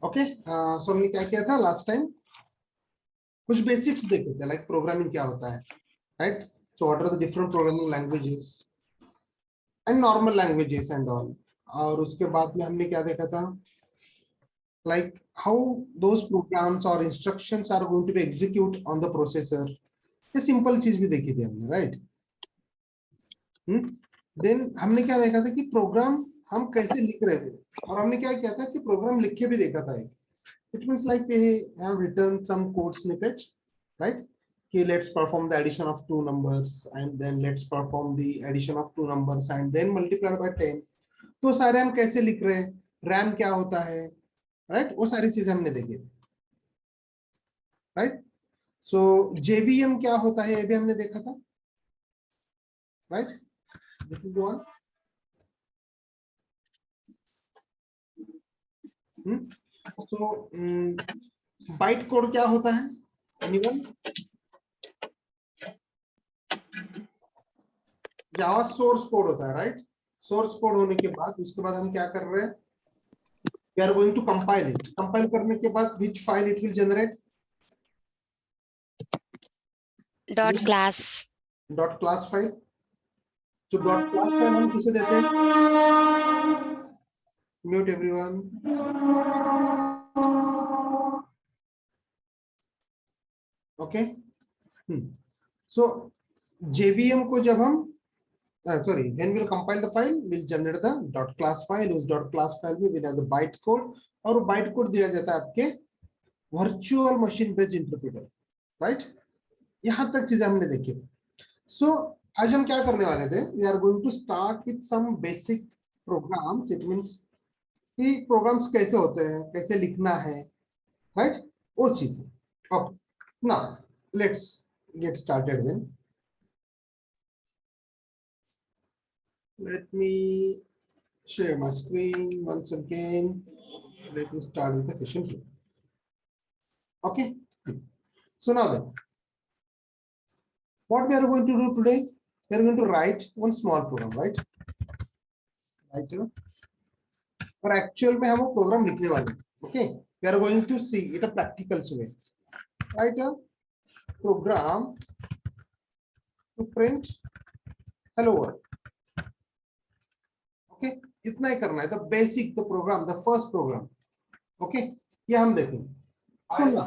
Okay, सो हमने क्या किया था लास्ट टाइम, कुछ बेसिक्स देखे थे, लाइक प्रोग्रामिंग क्या होता है, right? So what are the different programming languages and normal languages and all. और उसके बाद में हमने क्या देखा था, like how those programs or instructions are going to be execute on the processor। ये सिंपल चीज भी देखी थी हमने, राइट? देन हमने क्या देखा था कि प्रोग्राम हम कैसे लिख रहे थे, और हमने क्या किया था कि प्रोग्राम लिख के भी देखा था। It means like we have written some code snippet, right? कि let's perform the addition of two numbers and then let's perform the addition of two numbers and then multiplied by 10। तो सारे हम कैसे लिख रहे हैं, रैम क्या होता है, राइट? वो सारी चीजें हमने देखी, राइट? सो जेवीएम क्या होता है ये भी हमने देखा था, right? This is one. So bite code क्या होता है, एनीवन? जावा सोर्स कोड होता है, राइट? सोर्स कोड होने के बाद उसके बाद हम क्या कर रहे हैं, we are going to compile it. Compile करने के बाद which file it will generate? Dot class. Dot class file. तो डॉट क्लास फाइल हम किसे देते हैं? Mute everyone. Okay, so JVM को जब हम sorry, when we'll compile the file, we'll generate the dot class file। उस dot class file में we'll have the byte code, और वो byte code दिया जाता है आपके virtual machine based interpreter, right? यहां तक चीजें हमने देखी। सो आज हम क्या करने वाले थे, we are going to start with some basic programs. It means कि प्रोग्राम्स कैसे होते हैं, कैसे लिखना है, राइट? वो चीजें। Okay, now let's get started then. Let me share my screen once again. Let me start with the question here. Okay. So now then, what we are going to do today, we are going to write one small program, right? Right. और actual में हम वो programme लिखने वाले हैं. Okay. We are going to see it a practical way. Write a program to print hello world. Okay. इतना ही करना है. The basic, the program, the first program. Okay. ये हम देखेंगे. So now,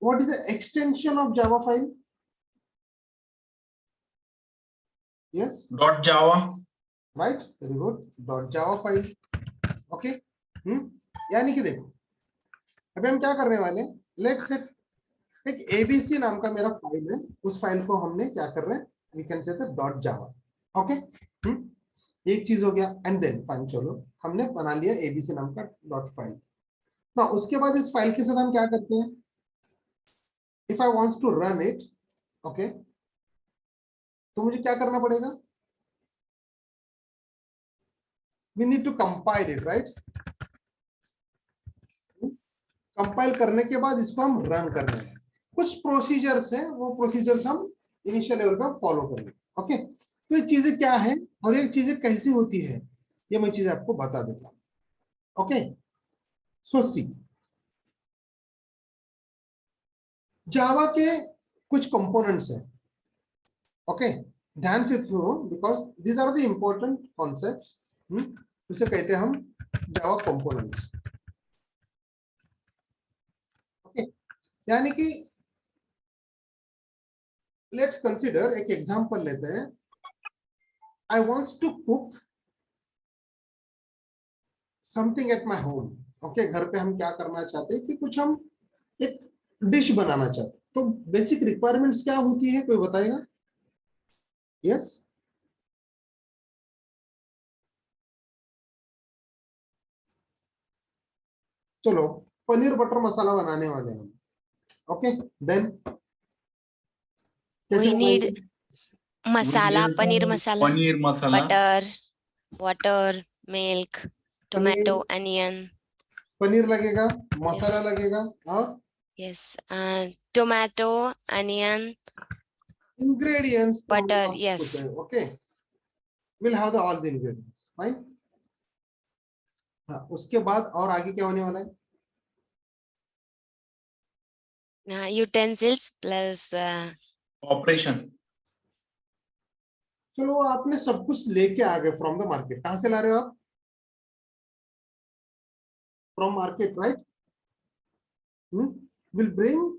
what is the extension of Java file? Yes. .java. Right. Very good. .java file. Okay. यानी कि देखो, अभी हम क्या करने वाले हैं, लेट्स से एक एबीसी नाम का मेरा फाइल है, उस फाइल को हमने क्या कर रहे हैं, we can say .java। Okay, एक चीज हो गया। एंड देन फाइन, चलो हमने बना लिया एबीसी नाम का डॉट फाइल। ना उसके बाद इस फाइल के साथ हम क्या करते हैं, if I wants to run it, okay, तो मुझे क्या करना पड़ेगा, we need to compile it, right? Compile करने के बाद इसको हम रन कर रहे हैं। कुछ प्रोसीजर्स हैं, वो प्रोसीजर्स हम इनिशियल लेवल पे फॉलो करेंगे। ओके, तो ये चीजें क्या है और ये चीजें कैसी होती है, ये मैं चीजें आपको बता देता हूं। ओके, सो सी, जावा के कुछ कंपोनेंट्स हैं। ओके, ध्यान से सुनो, because these are the important concepts. उसे कहते हैं हम जावा कंपोनेंट्स। ओके, यानी कि लेट्स कंसिडर, एक एग्जांपल लेते हैं। I wants to cook something at my home. Okay, घर पे हम क्या करना चाहते हैं कि कुछ हम एक डिश बनाना चाहते हैं, तो बेसिक रिक्वायरमेंट्स क्या होती है, कोई बताएगा? यस, चलो पनीर बटर मसाला बनाने वाले हैं। Okay, then We need masala, paneer masala, paneer masala, butter, water, milk, tomato, onion. Paneer लगेगा, मसाला लगेगा, और yes, tomato, onion, ingredients, butter. Yes, okay, will have the all the ingredients, fine. हाँ, उसके बाद और आगे क्या होने वाला है? Utensils plus operation. चलो आपने सब कुछ लेके आ गए फ्रॉम द मार्केट। कहां से ला रहे हो आप? From market, right? Will bring,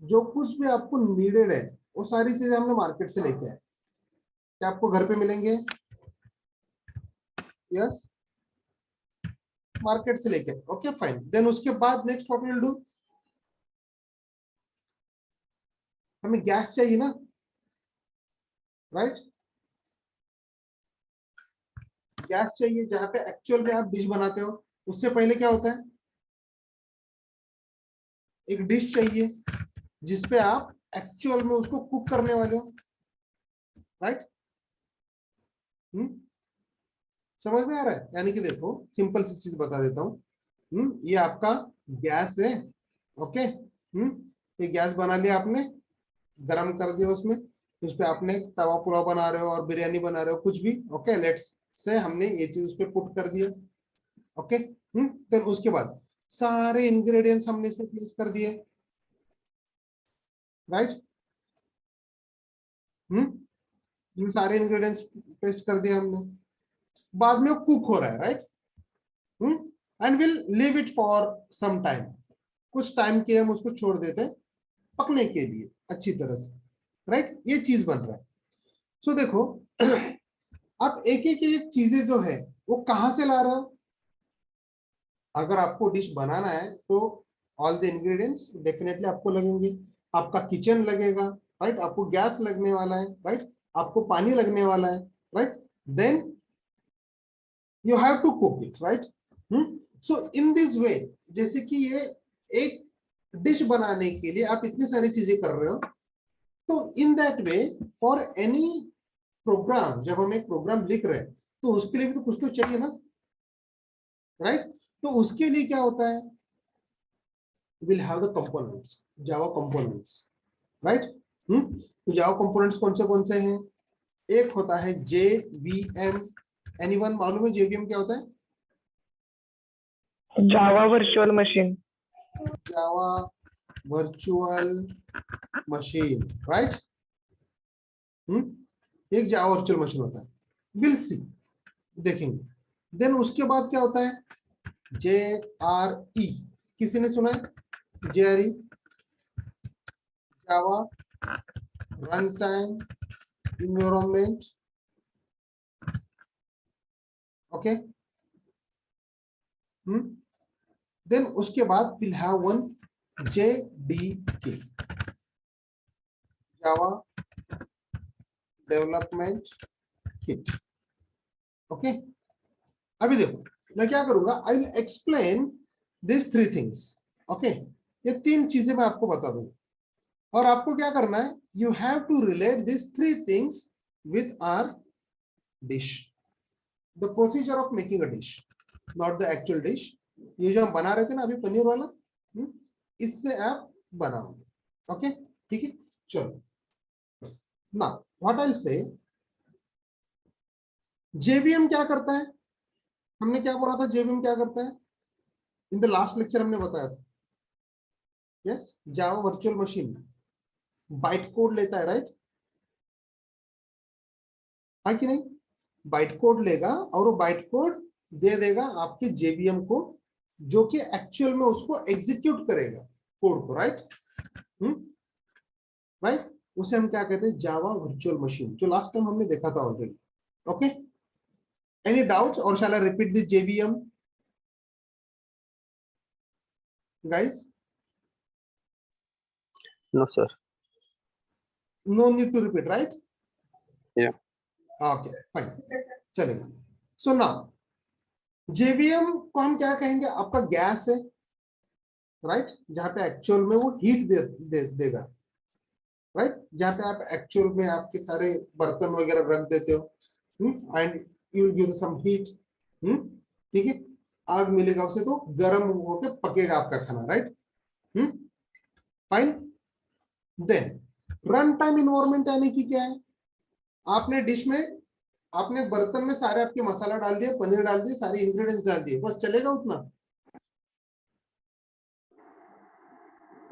जो कुछ भी आपको नीडेड है वो सारी चीजें हमने मार्केट से लेके आए। क्या आपको घर पे मिलेंगे? यस, मार्केट से लेके। Okay fine. देन उसके बाद नेक्स्ट व्हाट विल डू? हमें गैस चाहिए ना, राइट? गैस चाहिए जहां पे एक्चुअल में आप डिश बनाते हो। उससे पहले क्या होता है? एक डिश चाहिए जिसपे आप एक्चुअल में उसको कुक करने वाले हो, राइट? समझ में आ रहा है? यानी कि देखो सिंपल सी चीज बता देता हूँ। ये आपका गैस है, ओके। ये गैस बना लिया आपने, गरम कर दिया उसमें, उस पे आपने तवा पुलाव बना रहे हो और बिरयानी बना रहे हो, कुछ भी, ओके। लेट्स से हमने ये चीज उस पे पुट कर दिया, ओके। फिर उसके बाद सारे इंग्रेडिएंट्स हमने इसमें प्लेस कर दिए, राइट? ये सारे इंग्रेडिएंट्स पेस्ट कर दिए हमने। बाद में कुक हो रहा है, right? And will leave it for some time. कुछ टाइम के हम उसको छोड़ देते हैं पकने के लिए अच्छी तरह से, राइट? ये चीज बन रहा है। सो देखो आप एक एक चीजें जो है वो कहां से ला रहे हो? अगर आपको डिश बनाना है तो ऑल द इंग्रेडिएंट्स डेफिनेटली आपको लगेंगे। आपका किचन लगेगा, राइट? आपको गैस लगने वाला है, राइट? आपको पानी लगने वाला है, right? Then you have to cook it, right? So in this way, जैसे कि ये एक डिश बनाने के लिए आप इतनी सारी चीजें कर रहे हो, तो in that way for any program, जब हम एक प्रोग्राम लिख रहे हैं तो उसके लिए भी तो कुछ तो चाहिए ना, राइट? तो उसके लिए क्या होता है? Will have the components, Java components, right? तो जावा कंपोनेंट्स कौन से हैं? एक होता है JVM। एनीवन मालूम है JVM क्या होता है? जावा वर्चुअल मशीन। जावा वर्चुअल मशीन, राइट? एक जावा वर्चुअल मशीन होता है, विल सी, देखेंगे। देन उसके बाद क्या होता है? JRE, किसी ने सुना है? JRE, Java run time environment, okay. Then उसके बाद will have one JDK, Java development kit, okay. अभी देखो मैं क्या करूंगा, I will explain this three things, okay. ये तीन चीजें मैं आपको बता दूंगा और आपको क्या करना है, you have to relate this three things with our dish, the procedure of making a dish, not the actual dish. ये जो हम बना रहे थे ना अभी पनीर वाला, इससे आप बनाओगे, ओके? ठीक है, चलो ना। व्हाट आई से, JVM क्या करता है? हमने क्या बोला था JVM क्या करता है? इन द लास्ट लेक्चर हमने बताया था, यस। जावा वर्चुअल मशीन बाइट कोड लेता है, राइट? है कि नहीं? बाइट कोड लेगा और वो बाइट कोड दे देगा आपके JVM को, जो कि एक्चुअल में उसको एग्जीक्यूट करेगा कोड को, राइट? राइट, उसे हम क्या कहते हैं? जावा वर्चुअल मशीन, जो लास्ट टाइम हमने देखा था ऑलरेडी, ओके। एनी डाउट और shall I repeat this JVM guys? No, sir. No need to repeat, right? Yeah. Okay, fine. चलेगा। So now JVM को हम क्या कहेंगे? आपका गैस है, राइट? जहां पे एक्चुअल में वो हीट देगा, राइट? जहां पे आप एक्चुअल में आपके सारे बर्तन वगैरह रख देते हो, and you will give some heat, ठीक है? आग मिलेगा उसे तो गर्म होकर पकेगा आपका खाना, right? Fine. Then run time environment यानी कि क्या है? आपने डिश में आपने बर्तन में सारे आपके मसाला डाल दिए, पनीर डाल दिए, सारे इंग्रेडिएंट्स डाल दिए, बस चलेगा उतना?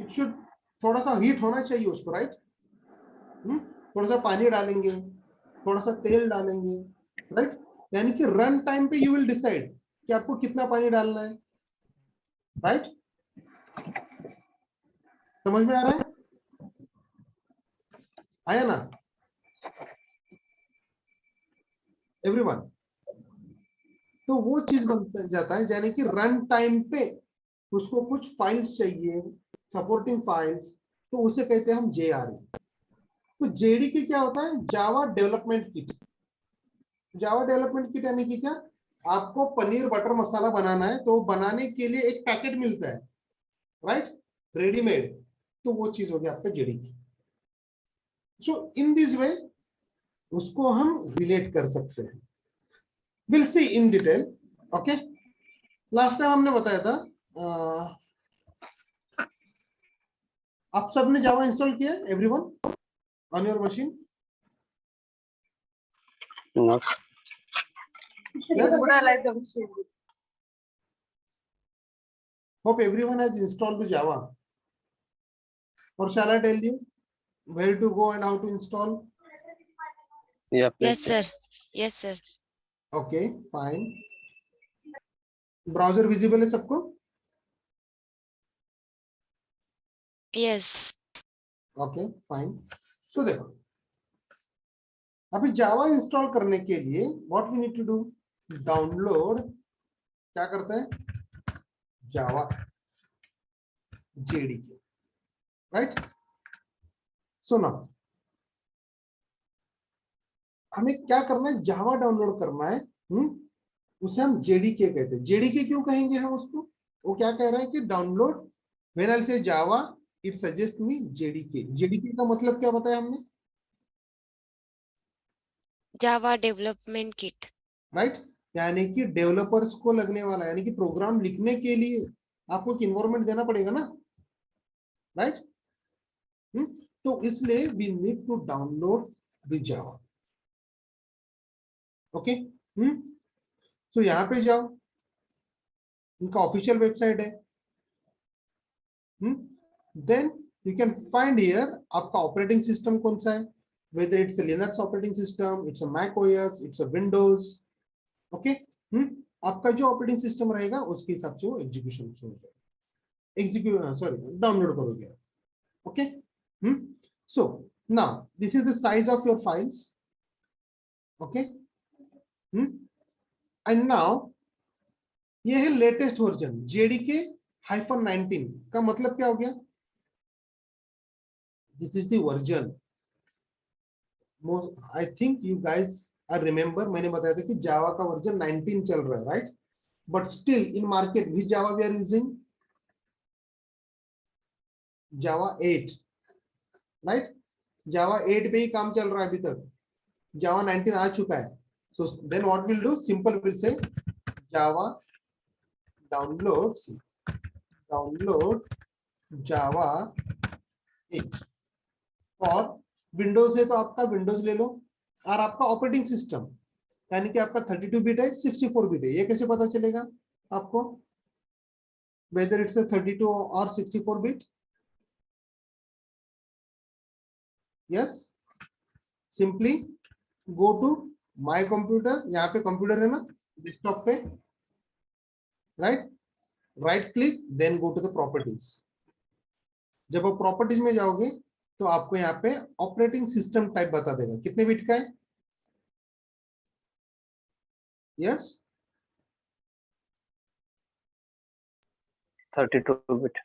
इट शुड थोड़ा सा हीट होना चाहिए उसको, राइट? थोड़ा सा पानी डालेंगे, थोड़ा सा तेल डालेंगे, राइट? यानी कि रन टाइम पे यू विल डिसाइड कि आपको कितना पानी डालना है, राइट? समझ में आ रहा है? आया ना एवरीवन? तो वो चीज बन जाता है, यानी कि रन टाइम पे उसको कुछ फाइल्स चाहिए, सपोर्टिंग फाइल्स, तो उसे कहते हैं हम JRE। तो JDK क्या होता है? जावा डेवलपमेंट किट। जावा डेवलपमेंट किट यानी कि क्या? आपको पनीर बटर मसाला बनाना है, तो बनाने के लिए एक पैकेट मिलता है, राइट, रेडीमेड, तो वो चीज हो गया आपका JDK। सो इन दिस वे उसको हम रिलेट कर सकते हैं। Will see in detail. Okay, last time हमने बताया था, आप सबने जावा इंस्टॉल किया everyone on your machine? No. Yes. Hope everyone has installed the Java. Or shall I tell you where to go and how to install? Yeah, please. Yes, sir. Yes, sir. Okay, fine. Browser visible है सबको? Yes. Okay, fine. So देखो, अभी जावा install करने के लिए what we need to do? Download, क्या करते हैं? जावा JDK, right? So now हमें क्या करना है? जावा डाउनलोड करना है। उसे हम JDK कहते हैं। JDK क्यों कहेंगे हम उसको? वो क्या कह रहा है कि download, when I say Java it suggest me JDK। JDK का मतलब क्या बताया हमने, Java Development Kit. राइट? यानी कि डेवलपर्स को लगने वाला, यानी कि प्रोग्राम लिखने के लिए आपको एक इन्वायरमेंट देना पड़ेगा ना, राइट? तो इसलिए we need to download the Java. Okay, तो यहाँ पे जाओ, इनका ऑफिशियल वेबसाइट है। Then you can find here आपका ऑपरेटिंग सिस्टम कौन सा है, whether it's a Linux operating system, it's a Mac OS, it's a Windows, okay? आपका जो ऑपरेटिंग सिस्टम रहेगा उसके हिसाब से वो एग्जीक्यूशन डाउनलोड करोगे, okay? So now this is the size of your files, okay? And now ये है लेटेस्ट वर्जन JDK-19 का मतलब क्या हो गया? This is the version. I think you guys are remember, मैंने बताया था कि जावा का वर्जन 19 चल रहा है, right? But still in market which Java we are using? Java 8, right? Java 8 पे ही काम चल रहा है अभी तक, जावा 19 आ चुका है। So then what will do, simple will say Java download जावा 8। और विंडोज है तो आपका विंडोज ले लो, और आपका ऑपरेटिंग सिस्टम यानी कि आपका 32 बिट है 64 बिट है, ये कैसे पता चलेगा आपको वेदर इट्स 32 और 64 bit? Yes, simply go to my computer, यहाँ पे कंप्यूटर है ना डेस्कटॉप पे, right? Right click, then go to the properties. जब आप प्रॉपर्टीज में जाओगे तो आपको यहाँ पे ऑपरेटिंग सिस्टम टाइप बता देगा कितने बिट का है। Yes, 32 bit.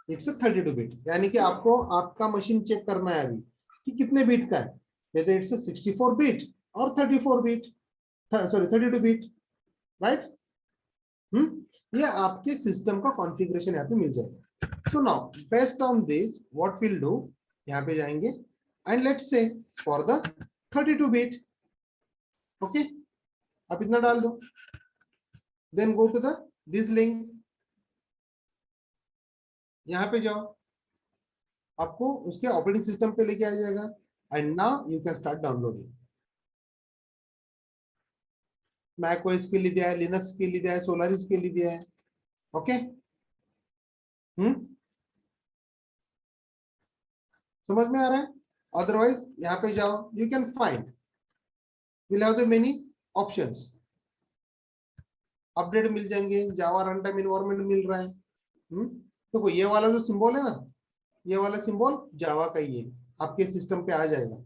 132 बिट, यानी कि आपको आपका मशीन चेक करना है अभी कि कितने बिट का है, whether it's 64 बिट और 34 बिट, सॉरी 32 बिट, राइट? ये आपके सिस्टम का कॉन्फ़िगरेशन यहाँ पे मिल जाएगा। So now based on this what will do, यहाँ पे जाएंगे and let's say for the 32 bit, okay, आप इतना डाल दो, then go to the this link, यहाँ पे जाओ, आपको उसके ऑपरेटिंग सिस्टम पे लेके आ जाएगा and now you can start downloading. Mac OS के लिए दिया है, लिनक्स के लिए दिया है, सोलारिस के लिए दिया है। ओके, समझ में आ रहा है? अदरवाइज यहाँ पे जाओ, you can find, will have the many options. Update मिल जाएंगे, जावा रन टाइम इन्वायरमेंट मिल रहा है। तो ये वाला जो सिंबल है ना, ये वाला सिंबल जावा का ही है, आपके सिस्टम पे आ जाएगा।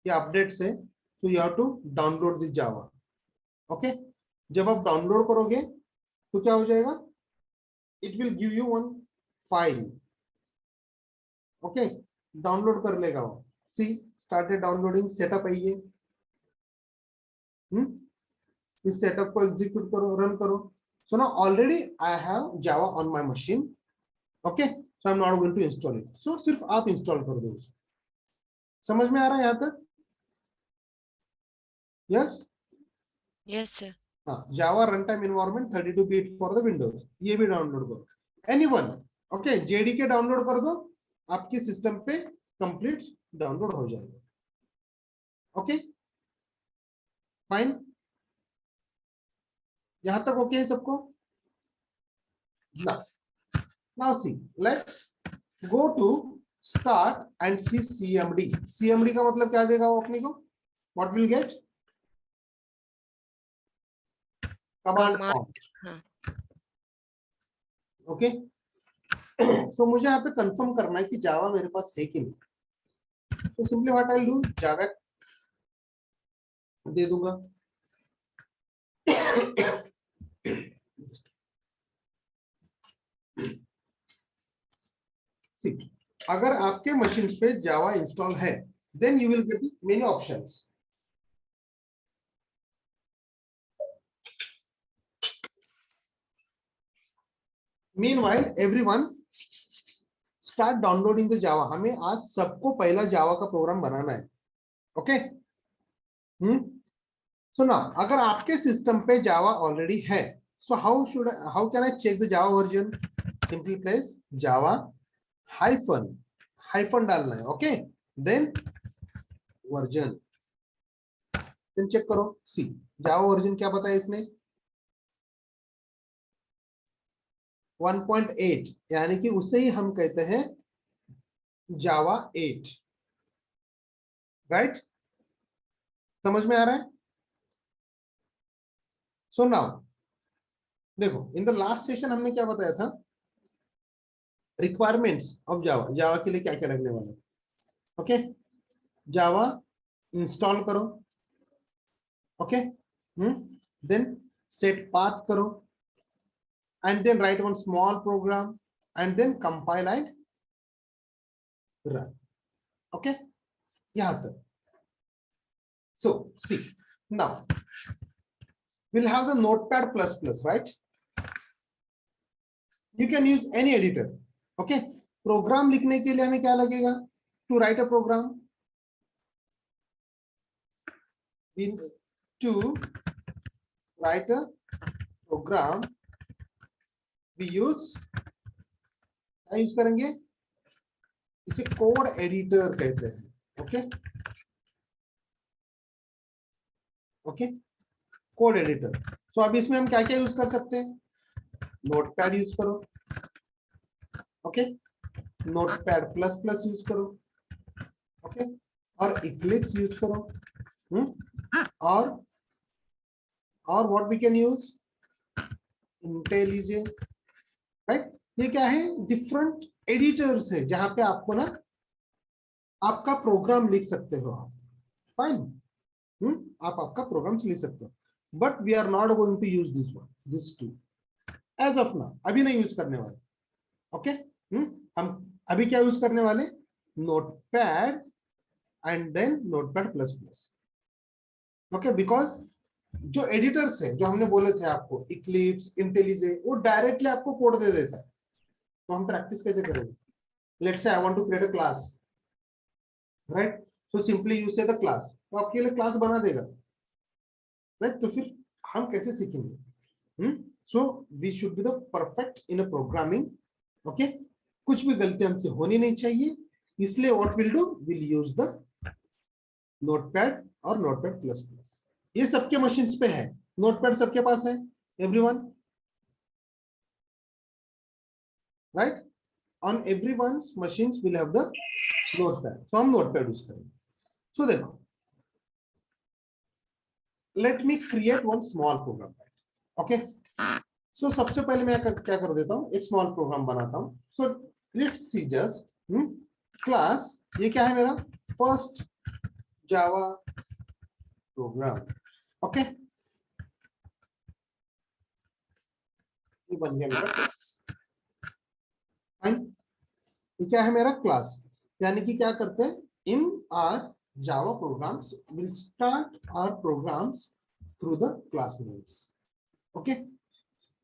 ये अपडेट्स है, तो you have to download this Java. Okay, जब आप डाउनलोड करोगे तो क्या हो जाएगा, it will give you one file. Okay, download कर लेगा वो। सी स्टार्टेड डाउनलोडिंग, सेटअप है ये। इस सेटअप को एग्जीक्यूट करो, रन करो। So now already I have Java on my machine. Okay, so I am not going to install it. So सिर्फ आप इंस्टॉल कर दो उसको। समझ में आ रहा है यहाँ तक? Yes, yes sir. हाँ, Java run time environment 32 bit for the Windows, ये भी डाउनलोड करो। एनीवन, ओके, जेडीके डाउनलोड कर दो, आपके सिस्टम पे कंप्लीट डाउनलोड हो जाएगा। ओके, फाइन, यहां तक ओके है सबको? Now see, let's go to start and see CMD. CMD का मतलब क्या देगा वो अपने को? What will get? Command prompt. हाँ। ओके, सो मुझे यहाँ पे कंफर्म करना है कि जावा मेरे पास है कि नहीं। तो simply what I will do, Java दे दूंगा। See, अगर आपके मशीन पे जावा इंस्टॉल है, then you will get many options. Meanwhile, everyone start downloading the Java. हमें आज सबको पहला जावा का प्रोग्राम बनाना है। ओके, सो नाउ अगर आपके सिस्टम पे जावा ऑलरेडी है, so how can I check the Java version? Simply place Java hyphen डालना है। Okay, then version, then check करो। सी जावा वर्जन क्या बताया इसने? 1.8, यानी कि उसे ही हम कहते हैं जावा 8, राइट? समझ में आ रहा है? सो नाउ देखो, इन द लास्ट सेशन हमने क्या बताया था? रिक्वायरमेंट्स ऑफ जावा, जावा के लिए क्या क्या लगने वाला है। ओके, जावा इंस्टॉल करो। ओके, देन सेट पाथ करो, and then write one small program and then compile and run. Okay, yeah sir. So see, now we'll have the notepad plus plus, right? You can use any editor. Okay, program लिखने के लिए हमें क्या लगेगा? To write a program, to write a program we use, क्या use करेंगे? इसे code editor कहते हैं। Okay, okay, code editor. So अब इसमें हम क्या क्या यूज कर सकते हैं? नोटपैड यूज करो। Okay, Notepad plus plus use करो। ओके, और इक्लिप्स यूज करो। और what we can use? IntelliJ, right? ये क्या है? डिफरेंट एडिटर्स है जहां पे आपको ना आपका प्रोग्राम लिख सकते हो आप। फाइन, आप आपका प्रोग्राम लिख सकते हो, but we are not going to use this one, this too as of now, अभी नहीं यूज करने वाले। ओके, हम अभी क्या यूज करने वाले? Notepad and then notepad plus plus. Okay, because जो एडिटर्स है जो हमने बोले थे आपको, इक्लिप्स, इंटेलिजे, वो डायरेक्टली आपको कोड दे देता है। तो हम प्रैक्टिस कैसे करेंगे? Let's say I want to create a class, right? So simply use say the class, तो आपके लिए क्लास बना देगा, राइट? तो फिर हम कैसे सीखेंगे? So we should be the perfect in a programming. Okay, कुछ भी गलती हमसे होनी नहीं चाहिए, इसलिए what will do, will use the Notepad और नोटपैड प्लस प्लस। ये सबके मशीन्स पे है, नोटपैड सबके पास है, everyone, right? On everyone's machines will have the Notepad, so हम नोटपैड यूज करेंगे। सो देखो, let me create one small program, okay? So सबसे पहले मैं क्या कर देता हूँ, एक स्मॉल प्रोग्राम बनाता हूँ। So let's see just class, ये क्या है मेरा, फर्स्ट जावा प्रोग्राम, ओके? ये बन गया मेरा क्लास, फाइन। ये क्या है मेरा क्लास, यानी कि क्या करते हैं, in our Java programs will start our programs through the class names, okay?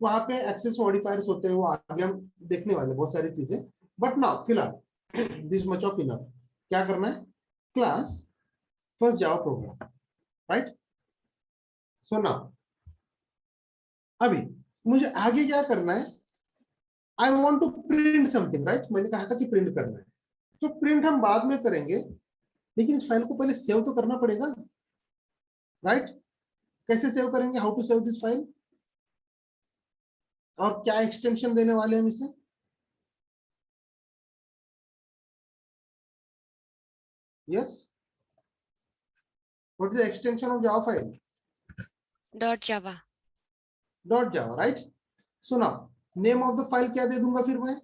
वहां पे एक्सेस मॉडिफायर्स होते हैं, वो आगे हम देखने वाले बहुत सारी चीजें, बट नाउ फिलहाल दिस मच ऑफ इनफ। क्या करना है, class first Java program, right? So now अभी मुझे आगे क्या करना है, I want to print something, right? मैंने कहा था कि प्रिंट करना है, तो प्रिंट हम बाद में करेंगे, लेकिन इस फाइल को पहले सेव तो करना पड़ेगा, राइट? कैसे सेव करेंगे, how to save this file, और क्या एक्सटेंशन देने वाले हम इसे? Yes, what is the extension of Java file? .java. .java, right? So now name of the file क्या दे दूंगा फिर मैं?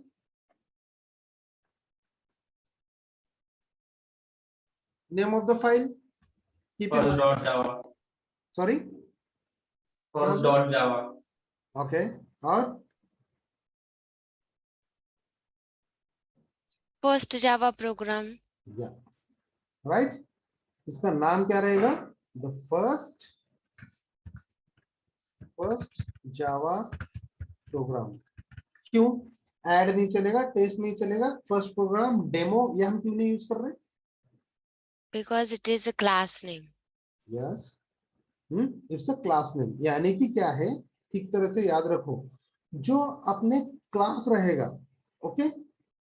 Name of the file, First.java. Sorry, First.java. Okay, और First Java program. Yeah, right? इसका नाम क्या रहेगा, द फर्स्ट जावा प्रोग्राम। क्यों ऐड नहीं चलेगा, टेस्ट नहीं चलेगा, फर्स्ट प्रोग्राम, डेमो, ये हम क्यों नहीं यूज कर रहे? Because it is a class name. Yes, it's a class name, यानी कि क्या है, ठीक तरह से याद रखो, जो अपने क्लास रहेगा, ओके,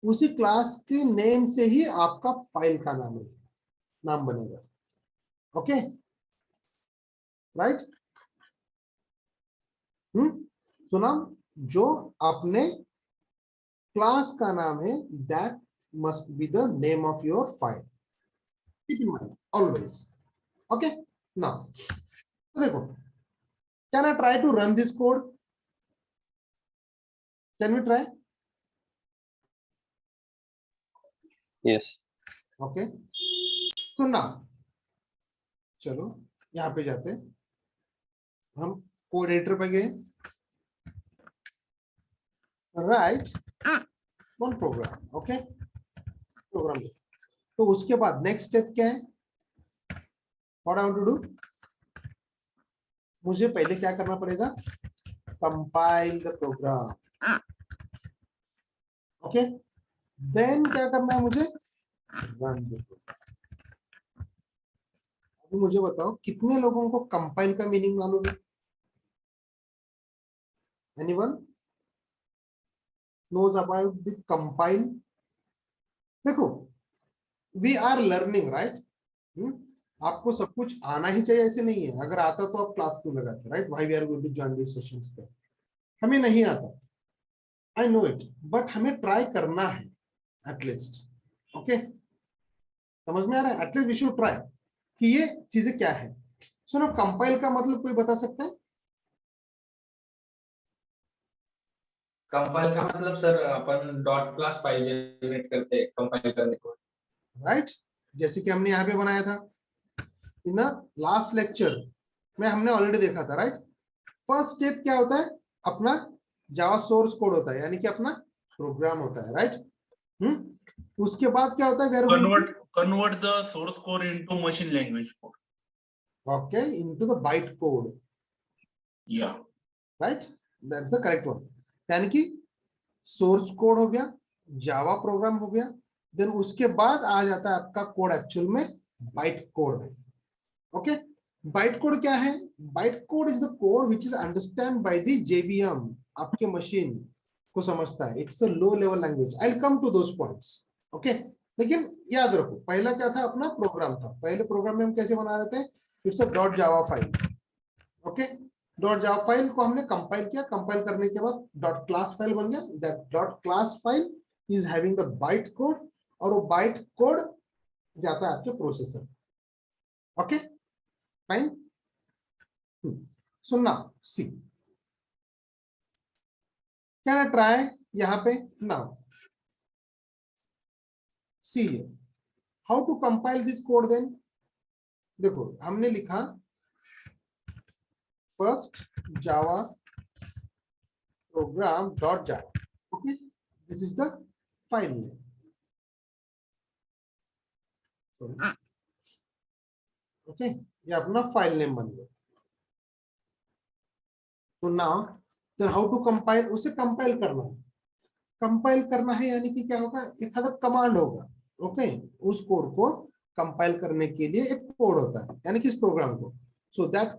उसी क्लास के नेम से ही आपका फाइल का नाम बनेगा, ओके, राइट? सुना, जो अपने क्लास का नाम है, that must be the name of your file, keep in mind always, okay? Now देखो, can I try to run this code? Can we try? Yes. Okay, सुनना, चलो यहाँ पे जाते हैं, हम कोड एडिटर पे गए, right, one program, okay, program. तो उसके बाद नेक्स्ट स्टेप क्या है, what I want to do, मुझे पहले क्या करना पड़ेगा, compile the program, okay, then क्या करना है मुझे, रन द प्रोग्राम। अभी मुझे बताओ, कितने लोगों को कंपाइल का मीनिंग मालूम है? Anyone knows about the compile? देखो, we are learning, right? आपको सब कुछ आना ही चाहिए ऐसे नहीं है, अगर आता तो आप क्लास क्यों लगाते, right? Why we are going to join these sessions? हमें नहीं आता, I know it, but हमें ट्राई करना है एटलीस्ट, ओके? समझ में आ रहा है? एटलीस्ट वी शुड ट्राई कि ये चीजें क्या है। सुनो, कंपाइल का मतलब कोई बता सकता है? कंपाइल का मतलब सर अपन डॉट क्लास फाइल जनरेट करते हैं कंपाइल करने को, राइट? जैसे कि हमने यहाँ पे बनाया था इन द लास्ट लेक्चर में, हमने ऑलरेडी देखा था, राइट? फर्स्ट स्टेप क्या होता है, अपना जावा सोर्स कोड होता है, यानी कि अपना प्रोग्राम होता है, राइट? उसके बाद क्या होता है, convert the source code into machine language code. Okay, into the byte code, Yeah. Right? That's the correct one. यानी कि सोर्स कोड हो गया, जावा प्रोग्राम हो गया, देन उसके बाद आ जाता है आपका कोड एक्चुअल में बाइट कोड में, ओके? बाइट कोड क्या है? Byte code is the code which is understand by the JVM, आपके मशीन को समझता है। It's a low level language, I will come to those points, okay? लेकिन याद रखो, पहला क्या था, अपना प्रोग्राम था। पहले प्रोग्राम में हम कैसे बना रहे थे, it's a dot Java file, okay, dot Java file को हमने कंपाइल किया, कंपाइल करने के बाद डॉट क्लास फाइल बन गया। That dot class file is having the byte code, और वो बाइट कोड जाता है आपके processor. Okay fine. So now see, can I try यहाँ पे now see how to compile this code then. देखो हमने लिखा first Java program dot Java, okay this is the file name. Okay ये अपना फाइल नेम बन गया। तो now then how to compile, उसे कंपाइल करना है। कंपाइल करना है यानी कि क्या होगा, एक आधा कमांड होगा। ओके उस कोड को कंपाइल करने के लिए एक कोड होता है, यानी कि इस प्रोग्राम को। So that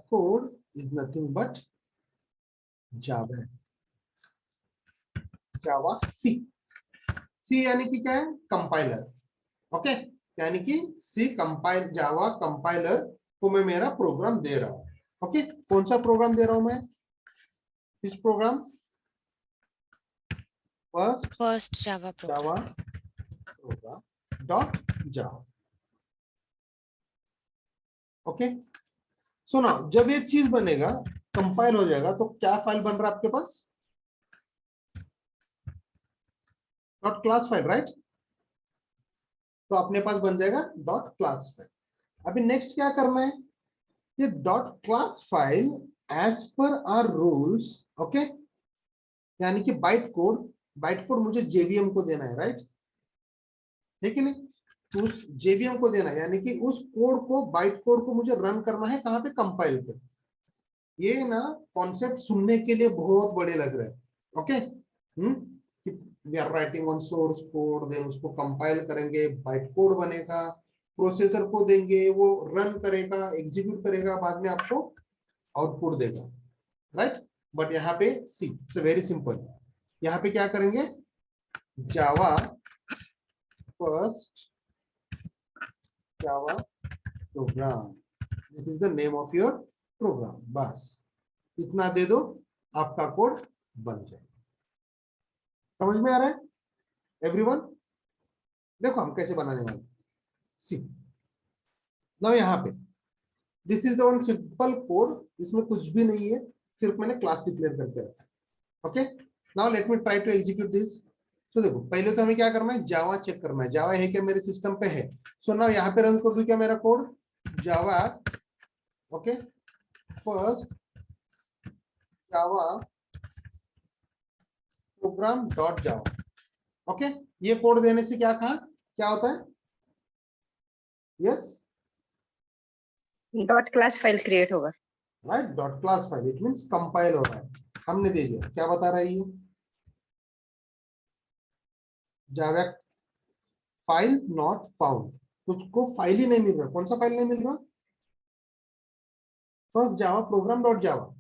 code is nothing but Java, javac. C यानी कि क्या है, कंपाइलर। ओके यानी कि सी कंपाइल, जावा कंपाइलर को मैं मेरा प्रोग्राम दे रहा हूं। ओके कौन सा प्रोग्राम दे रहा हूं मैं, इस program first Java Java program. Program dot Java. Okay so ना जब ये चीज बनेगा, कंपाइल हो जाएगा, तो क्या फाइल बन रहा है आपके पास, डॉट क्लास फाइल, राइट। तो अपने पास बन जाएगा डॉट क्लास फाइल। अभी नेक्स्ट क्या करना है, ये dot class file as per our rules, okay यानी कि बाइट कोड मुझे जेवीएम को देना है, राइट है कि नहीं। तो उस जेवीएम को देना है, यानी कि उस कोड को, बाइट कोड को मुझे रन करना है कहाँ पे, कंपाइल पे। ये ना कॉन्सेप्ट सुनने के लिए बहुत बड़े लग रहे हैं। Okay we are writing on source code, then उसको कंपाइल करेंगे, बाइट कोड बनेगा, प्रोसेसर को देंगे, वो रन करेगा, एग्जीक्यूट करेगा, बाद में आपको आउटपुट देगा, राइट। बट यहाँ पे सी इट्स वेरी सिंपल। यहाँ पे क्या करेंगे, Java first Java program, this is the name of your program, बस इतना दे दो, आपका कोड बन जाए। समझ में आ रहा है एवरीवन। देखो हम कैसे बनाने वाले, सी नाउ यहाँ पे this is the one simple code, इसमें कुछ भी नहीं है, सिर्फ मैंने क्लास डिक्लेयर करके रखा है। Okay now let me try to execute this. तो देखो पहले तो हमें क्या करना है, जावा चेक करना है, जावा है क्या मेरे सिस्टम पे, है। सो नाउ यहाँ पे रन कर दूं क्या मेरा code, Java okay first Java program dot Java. Okay ये कोड देने से क्या कहा, क्या होता है, yes dot class file create होगा। Right, dot class file, it means compile हो रहा है। हमने दे दिया, क्या बता रहा है ये, जावा फाइल नॉट फाउंड, कुछ फाइल ही नहीं मिल रहा। कौन सा फाइल नहीं मिल रहा, first Java program dot Java,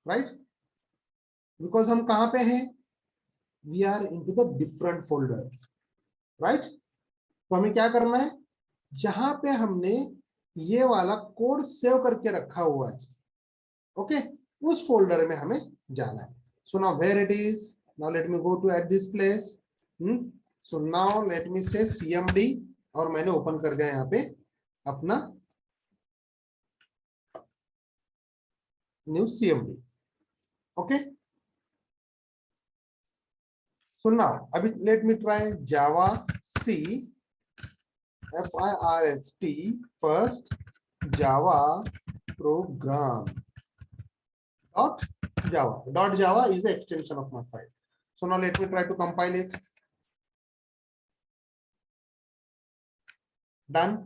right. Because हम कहां पे हैं, we are into the different folder, right. तो हमें क्या करना है, जहां पे हमने ये वाला कोड सेव करके रखा हुआ है, ओके उस फोल्डर में हमें जाना है। So now where it is, now let me go to at this place. So now let me say cmd, और मैंने ओपन कर दिया यहाँ पे अपना new cmd। Okay so now अभी let me try javac first first Java program dot java is the extension of my file. So now let me try to compile it. Done.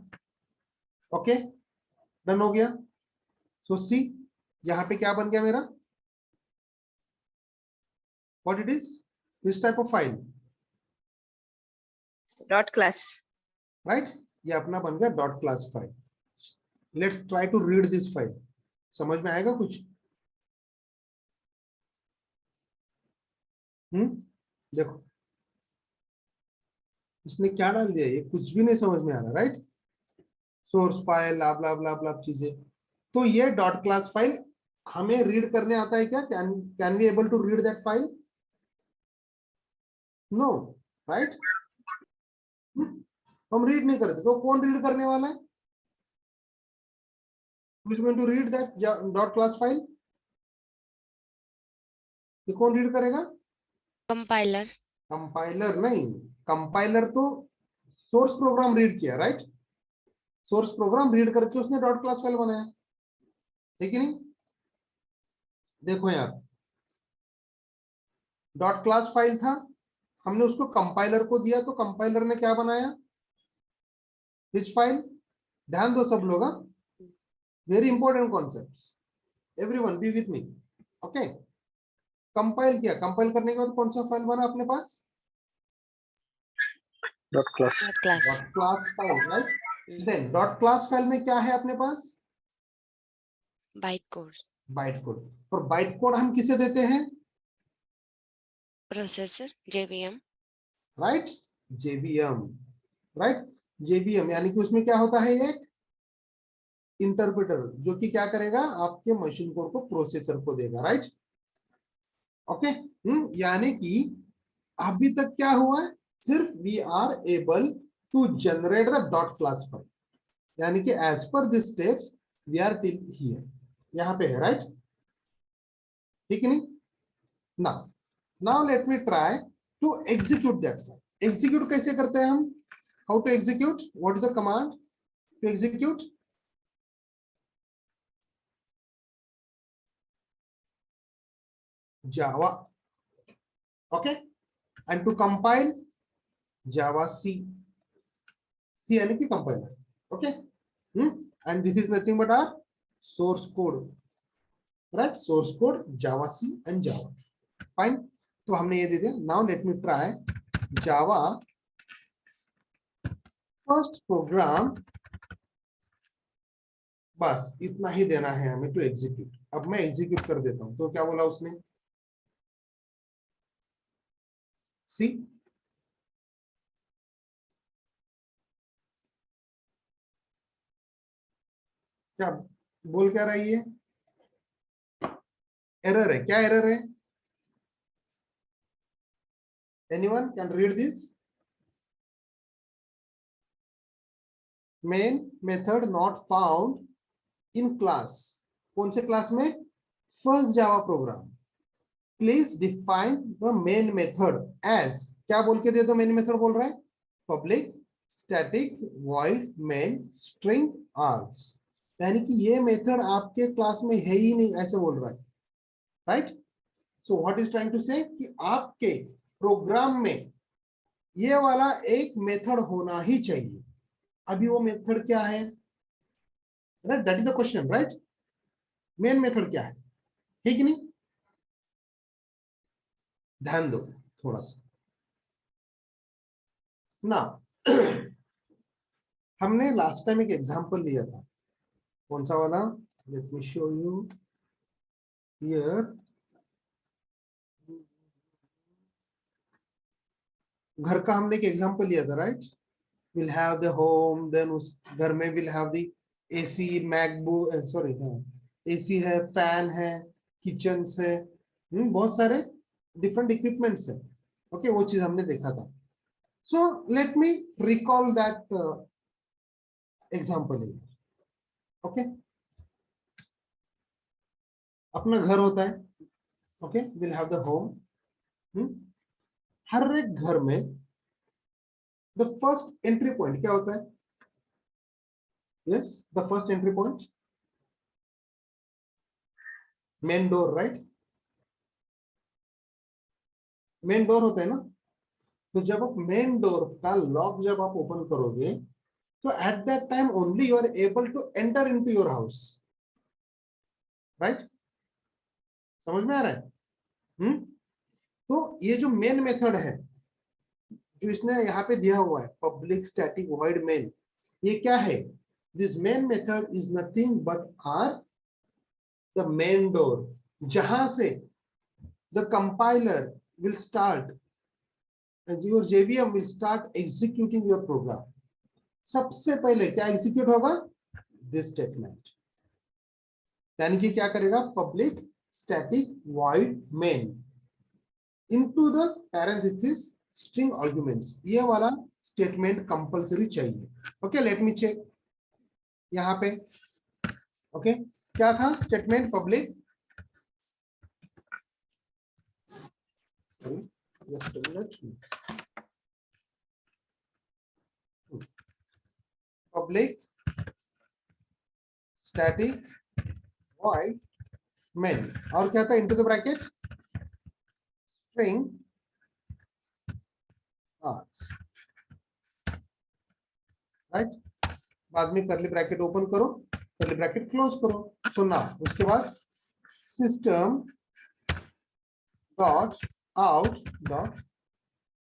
Okay done हो गया। सो सी यहाँ पे क्या बन गया मेरा, what it is, this type of file, dot class, right. ये अपना बन गया dot class file. Let's try to read this file, समझ में आएगा कुछ। देखो इसने क्या डाल दिया, ये कुछ भी नहीं समझ में आ रहा, right. Source file blah blah blah चीजें। तो ये डॉट क्लास फाइल हमें रीड करने आता है क्या? Can we able to read that file? No, right? हम रीड नहीं करते, तो कौन रीड करने वाला है? Who is going to read that dot class file? ये कौन रीड करेगा? कंपाइलर। कंपाइलर नहीं, कंपाइलर तो सोर्स प्रोग्राम रीड किया, राइट? सोर्स प्रोग्राम रीड करके उसने डॉट क्लास फाइल बनाया, है कि नहीं? देखो यार, डॉट क्लास फाइल था, हमने उसको कंपाइलर को दिया, तो कंपाइलर ने क्या बनाया? Which file? ध्यान दो सब लोग, very important concepts, everyone be with me, okay? Compile किया, कंपाइल करने के बाद कौन सा फाइल बना अपने पास? Dot class. Dot class. Dot class file, right? Then dot class file में क्या है अपने पास? Byte code. Byte code. और बाइट कोड हम किसे देते हैं? Processor JVM। Right, JVM, right? JVM यानी कि उसमें क्या होता है? एक इंटरप्रेटर जो कि क्या करेगा? आपके मशीन कोड को प्रोसेसर को देगा, राइट? ओके, यानी कि अभी तक क्या हुआ है? सिर्फ we are able to generate the dot class file, यानी कि as per this steps we are till here, यहां पे है, राइट? ठीक है नहीं? Now let me try to execute that file. Execute कैसे करते हैं हम? How to execute? What is the command to execute? Java, okay, and to compile Java C, यानी कि compiler, okay, and this is nothing but our source code, right? Source code Java C and Java, fine. तो हमने ये दे दिया. Now let me try Java first program, बस इतना ही देना है हमें to execute. अब मैं execute कर देता हूं, तो क्या बोला उसने? सी, क्या बोल क्या रही है? एरर है, क्या एरर है? Anyone can read this? Main method not found in class. कौन से क्लास में? First Java program. Please define the main method as, क्या बोल के दे दो? मेन मेथड बोल रहा है public static void main string args, यानी कि ये मेथड आपके क्लास में है ही नहीं, ऐसे बोल रहा है, right? So what is trying to say कि आपके प्रोग्राम में ये वाला एक मेथड होना ही चाहिए। अभी वो मेथड क्या है? That is the question, right? Main method क्या है, ठीक नहीं? ध्यान दो थोड़ा सा ना। हमने लास्ट टाइम एक एग्जांपल लिया था, कौन सा वाला? Let me show you here. घर का हमने एक एग्जांपल लिया था, right? Will have the home, then उस घर में will have the AC, MacBook, sorry AC है, फैन है, किचन है, बहुत सारे डिफरेंट इक्विपमेंट्स है, ओके? वो चीज हमने देखा था. So let me recall that example. Okay, अपना घर होता है, okay, will have the home. हर एक घर में द फर्स्ट एंट्री पॉइंट क्या होता है? Yes, the first entry point main door, right? Main door होता है ना. तो जब आप मेन डोर का लॉक जब आप ओपन करोगे तो at that time only you are able to enter into your house, right? समझ में आ रहा है? तो ये जो मेन मेथड है जो इसने यहाँ पे दिया हुआ है, पब्लिक स्टैटिक वॉइड मेन, ये क्या है? This main method is nothing but are the main door, जहां से the compiler will start, your JVM will start executing your program. सबसे पहले क्या एग्जीक्यूट होगा, दिस स्टेटमेंट, यानी कि क्या करेगा, public static void main into the parenthesis string arguments, ये वाला स्टेटमेंट कंपलसरी चाहिए। ओके, लेट मी चेक यहाँ पे। ओके, क्या था statement, public, just a minute, public static void main, और क्या था, into the bracket string args, right. बाद में करली ब्रैकेट ओपन करो, करली ब्रैकेट क्लोज करो। सो नाउ उसके बाद system dot out dot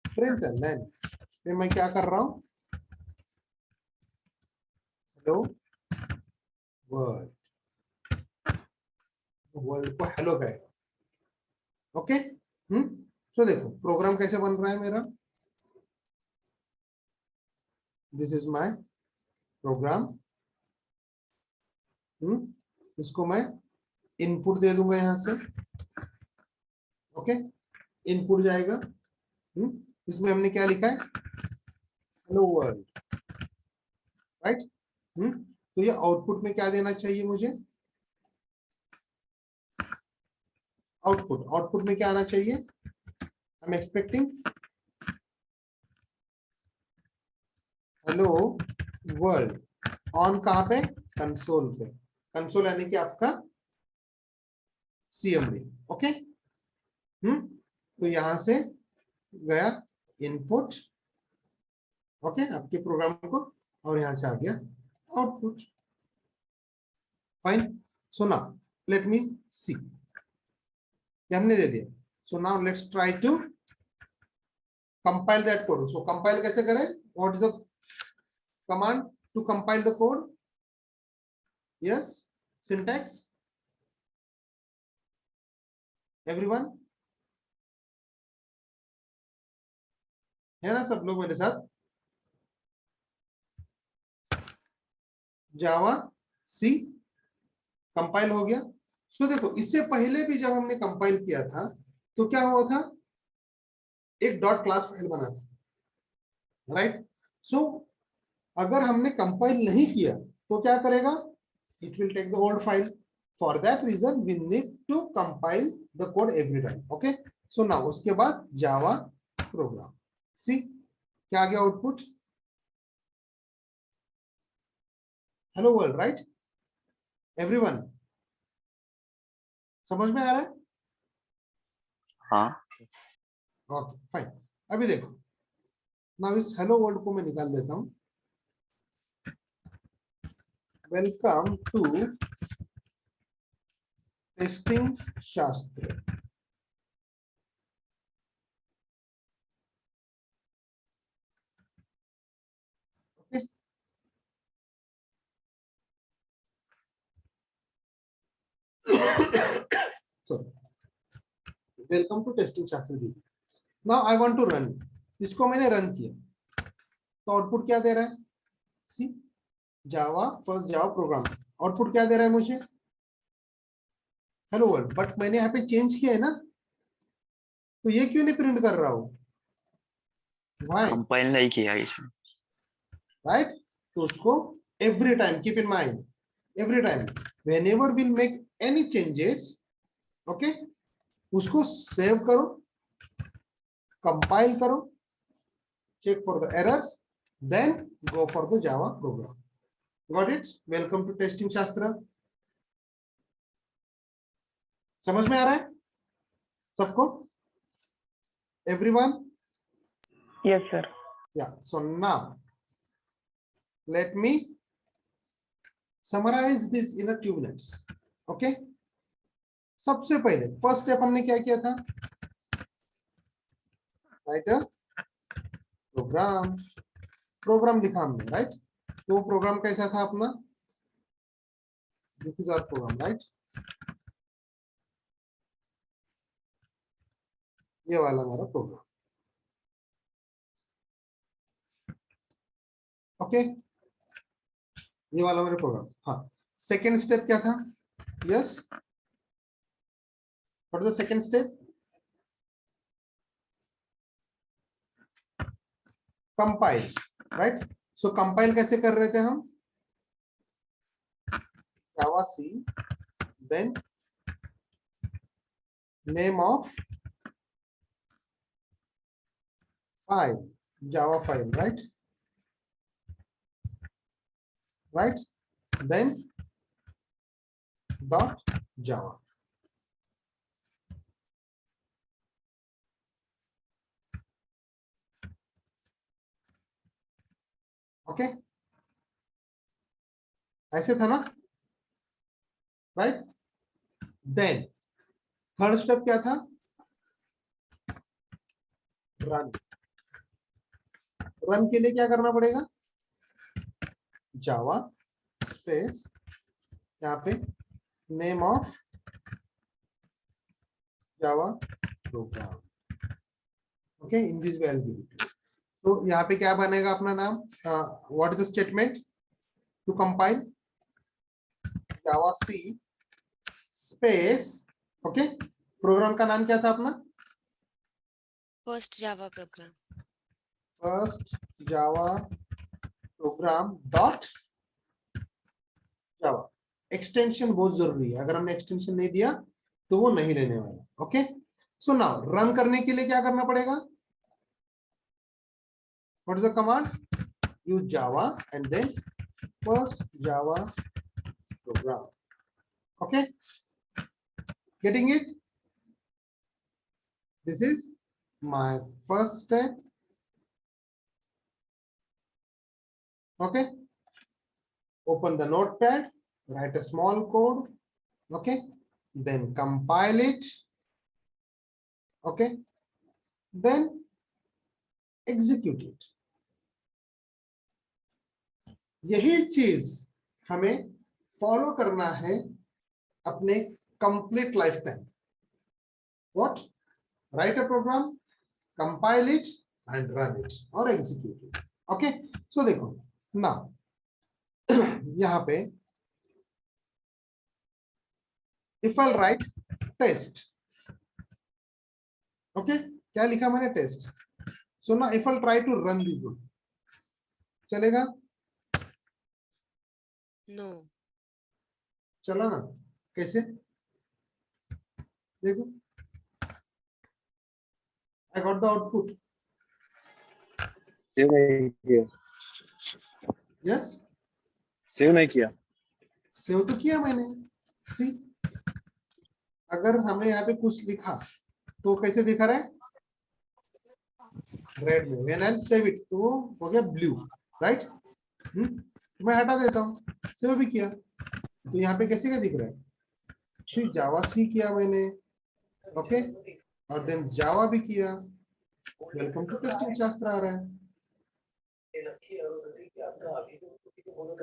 println, फिर मैं क्या कर रहा हूं, हेलो वर्ल्ड, वर्ल्ड को हेलो करेगा। ओके, तो देखो प्रोग्राम कैसे बन रहा है मेरा, दिस इज माय प्रोग्राम। इसको मैं इनपुट दे दूंगा यहां से। ओके, इनपुट जाएगा, इसमें हमने क्या लिखा है, हेलो वर्ल्ड, राइट। तो ये आउटपुट में क्या देना चाहिए मुझे, आउटपुट, आउटपुट में क्या आना चाहिए, I am expecting hello world on, कहां पे, कंसोल पे, कंसोल यानी कि आपका सीएमडी। ओके, तो यहां से गया इनपुट, ओके, आपके प्रोग्राम को, और यहां से आ गया output. Fine, so now let me see, हमने दे दिया। So now let's try to compile that code. So compile कैसे करें, what is the command to compile the code, yes, syntax, everyone है ना, सब लोग मेरे साथ, जावा सी, कंपाइल हो गया। सो देखो इससे पहले भी जब हमने कंपाइल किया था तो क्या हुआ था, एक डॉट क्लास फाइल बना था, राइट। सो अगर हमने कंपाइल नहीं किया तो क्या करेगा, it will take the old file, for that reason we need to compile the code every time. Okay, so now उसके बाद जावा प्रोग्राम, सी क्या आ गया output, hello world, right, everyone समझ में आ रहा है, हाँ, ओके फाइन। अभी देखो, नाउ इस हेलो वर्ल्ड को मैं निकाल देता हूं, welcome to Testing Shastra. Okay, sorry, welcome to Testing Shastra दी। Now I want to run, इसको मैंने रन किया तो आउटपुट क्या दे रहा है, सी जावा, फर्स्ट जावा प्रोग्राम, आउटपुट क्या दे रहा है मुझे, हेलो वर्ल्ड, बट मैंने यहाँ पे चेंज किया है ना, तो ये क्यों नहीं प्रिंट कर रहा हूँ, व्हाई, कंपाइल नहीं किया इसमें। राइट। तो उसको every time keep in mind, every time whenever will make any changes, okay, उसको सेव करो, कंपाइल करो, check for the errors, then go for the Java program. Got it? Welcome to testing शास्त्र। समझ में आ रहा है सबको, everyone? Yes, sir. Yeah. So now let me summarize this in a 2 minutes. Okay? सबसे पहले फर्स्ट स्टेप हमने क्या किया था, राइट अ प्रोग्राम, प्रोग्राम लिखा हमने, राइट। तो प्रोग्राम कैसा था अपना, this is our program, right, ये वाला मेरा प्रोग्राम। ओके, ये वाला मेरा प्रोग्राम। हाँ, सेकेंड स्टेप क्या था? Yes, what is the second step? Compile, right? So compile कैसे कर रहे थे हम? Javac, then name of file, Java file, right? Right, then dot java. Okay, ऐसे था ना? Right, then थर्ड स्टेप क्या था? रन। रन के लिए क्या करना पड़ेगा? जावा स्पेस, यहाँ पे name of Java program. Okay, in this value. तो यहाँ पे क्या बनेगा अपना नाम? What is the statement to compile? Java C space, okay, program का नाम क्या था अपना? First Java program. First Java program dot Java. Extension बहुत जरूरी है, अगर हमने एक्सटेंशन नहीं दिया तो वो नहीं लेने वाला। ओके, सो नाउ रन करने के लिए क्या करना पड़ेगा? What is the command? Use Java and then first Java program. Okay, getting it? This is my first step. Okay, open the notepad, write a small code, okay, then compile it, okay, then execute it. यही चीज हमें follow करना है अपने complete lifetime. What? Write a program, compile it and run it और execute it. Okay, so देखो ना, यहाँ पे if I'll write test, okay, क्या लिखा मैंने? Test. so now if I'll try to run this one, चलेगा? No. चला ना? कैसे? देखो, I got the output. Save नहीं किया, Yes, सेव नहीं किया। सेव तो किया मैंने। सी, अगर हमने यहाँ पे कुछ लिखा तो कैसे दिखा रहा है? रेड में। व्हेन आई सेव इट तो वो हो गया ब्लू, राइट? मैं हटा देता हूँ, सेव भी किया तो यहाँ पे कैसे क्या दिख रहा है? फिर जावा सी किया मैंने, ओके, और देन जावा भी किया। वेलकम टू टेस्टिंग शास्त्र आ रहा है।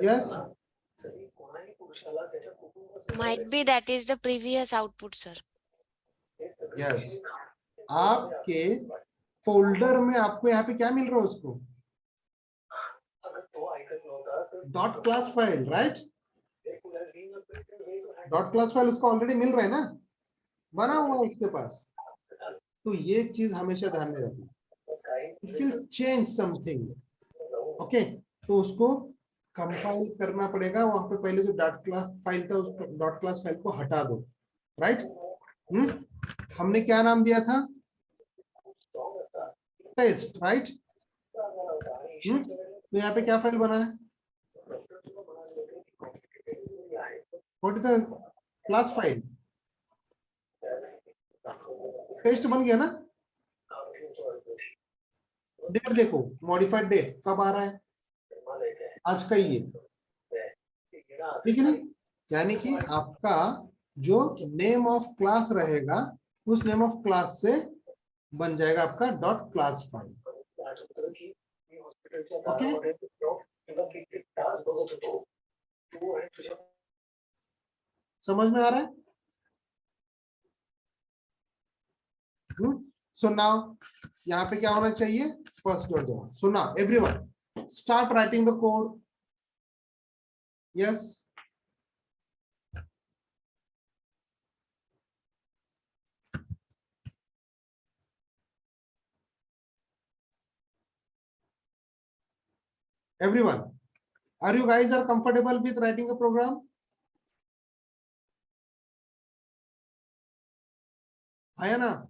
Yes, Might be that is the previous output, sir. Yes, आपके फोल्डर में आपको यहाँ पे क्या मिल रहा है? उसको dot class file, right? Dot class file उसको ऑलरेडी मिल रहा है ना, बना हुआ है उसके पास। तो ये चीज हमेशा ध्यान में रखना। If you change something, okay, तो उसको कंपाइल करना पड़ेगा। वहां पे पहले जो डॉट क्लास फाइल था उस डॉट क्लास फाइल को हटा दो, राइट? हमने क्या नाम दिया था? Test, right? तो यहाँ पे क्या फाइल बना है? What is the class file? Test बन गया ना? डेट देखो, मॉडिफाइड डेट कब आ रहा है? आज का ही है, ठीक है नहीं? यानी कि आपका जो नेम ऑफ क्लास रहेगा उस नेम ऑफ क्लास से बन जाएगा आपका डॉट क्लास फाइल। ओके, समझ में आ रहा है? सो नाउ यहाँ पे क्या होना चाहिए? First dot Java. So now everyone Start writing the code. Yes. Everyone, are you guys are comfortable with writing a program? है ना?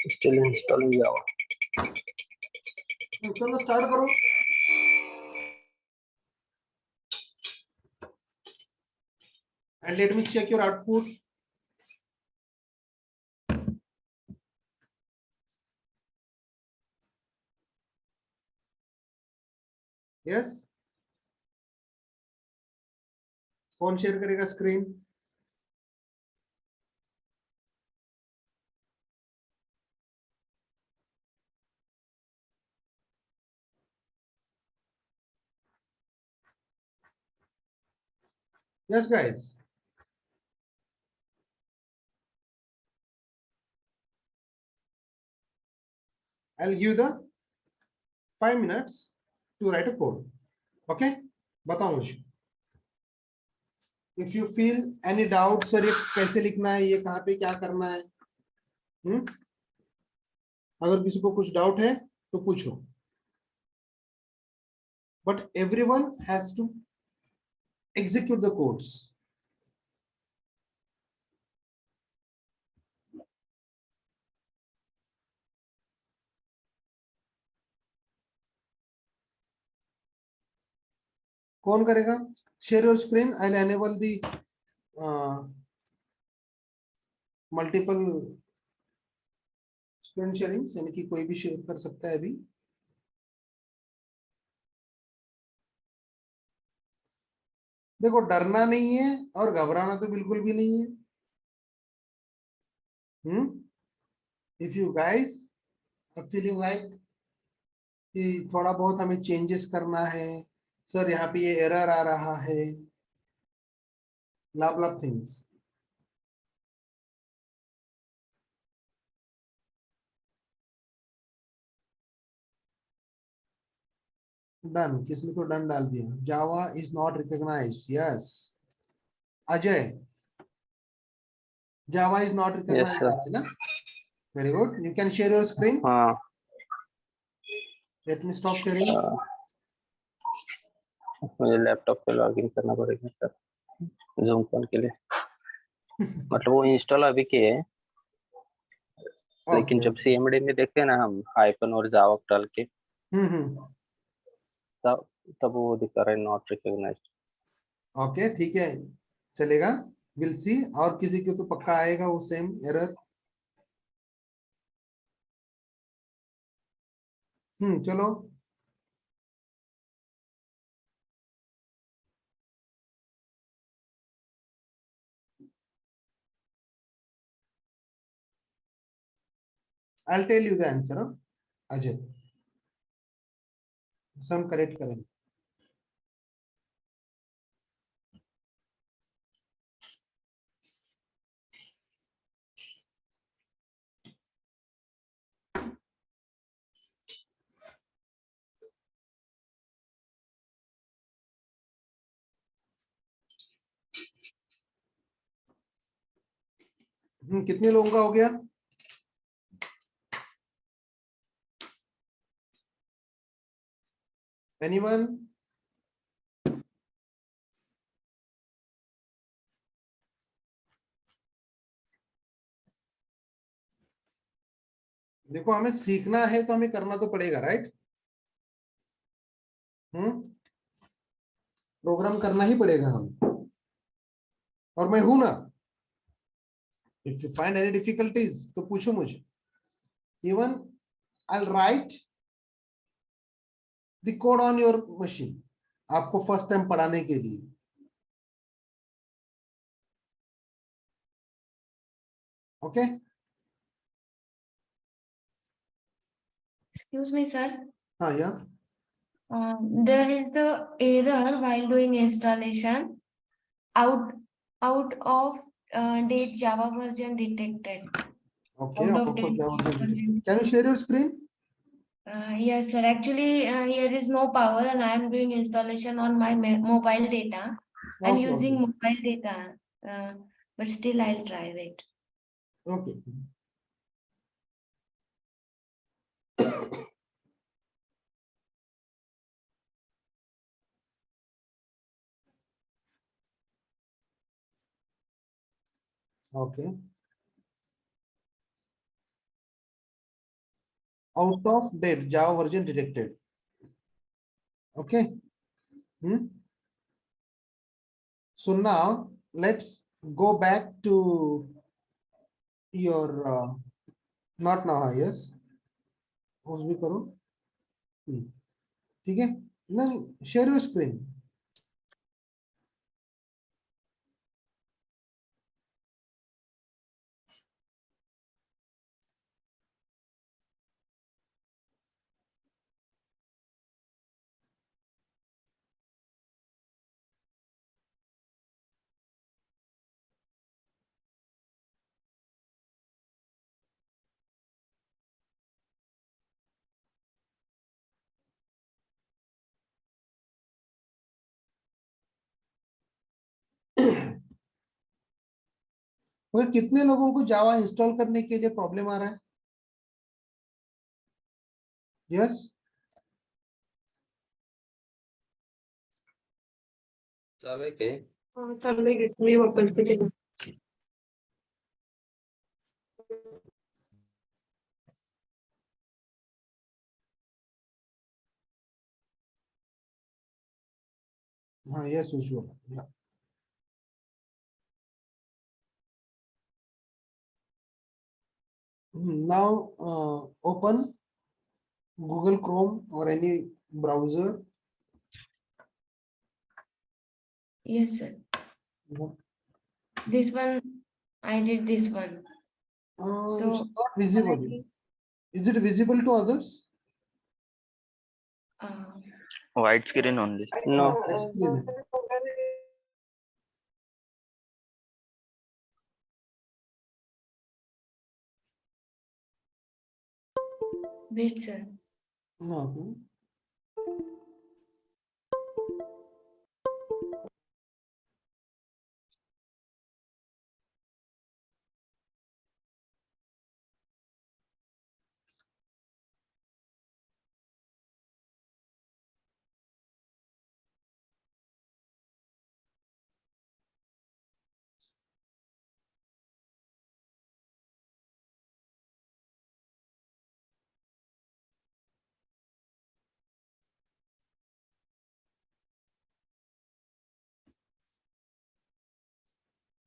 Still installing Java. चलो स्टार्ट करो. And let me check your output. Yes. कौन share करेगा screen? Yes, guys. I'll give the 5 minutes to write a code. Okay? बताओ मुझे. If you feel any doubt, sir ये कैसे लिखना है, ये कहाँ पे क्या करना है, अगर किसी को कुछ डाउट है तो पूछो. But everyone has to execute the codes. कौन करेगा? Share your screen. I'll enable the multiple screen sharing. यानी कि कोई भी शेयर कर सकता है अभी. देखो डरना नहीं है और घबराना तो बिल्कुल भी नहीं है. If you guys are feeling like कि थोड़ा बहुत हमें चेंजेस करना है, सर यहाँ पे ये एरर आ रहा है, love things. डन. किसने तो डन डाल दिया. Java is not recognised. Yes. Ajay, Java is not recognised है ना? Very good. You can share your screen. हाँ. Let me stop sharing. मुझे लैपटॉप पे लॉगिन करना पड़ेगा सर, जूम कॉल के लिए. मतलब वो इंस्टॉल अभी किए है, लेकिन जब CMD में देखते हैं ना हम हाइपन और जावा डाल के, तब वो दिखा रहा है नॉट रिकॉग्नाइज्ड. ओके ठीक है, चलेगा. Will see. और किसी को तो पक्का आएगा वो सेम एरर. चलो. I'll tell you the answer. Ajay, some correct करेंगे. कितने लोगों का हो गया? Anyone? देखो हमें सीखना है तो हमें करना तो पड़ेगा, राइट? प्रोग्राम करना ही पड़ेगा हम. और मैं हूं ना. If you find any difficulties तो पूछो मुझे. Even I will write the code on your machine, आपको फर्स्ट टाइम पढ़ाने के लिए. ओके. Excuse me, sir. हाँ या. There is the error while doing installation. Out of date Java version detected. Okay, Out out of of Java Java version. version. Can you share your screen? Yes, sir. Actually, here is no power and I am doing installation on my mobile data. I'm Okay, using okay. mobile data, but still I'll try it. Okay. Okay. Out of date, Java version detected. Okay. Hmm? So now let's go back to your not now, yes. उस भी करो ठीक है नहीं share your screen कितने लोगों को जावा install करने के लिए प्रॉब्लम आ रहा है यस चालू के मी वापस भी देना हाँ yes visual now open Google Chrome or any browser. Yes, sir. Yeah. This one, I did this one. It's So, not visible. Is it visible to others? uh, White screen only. No. Let's clean it. wait, sir. No.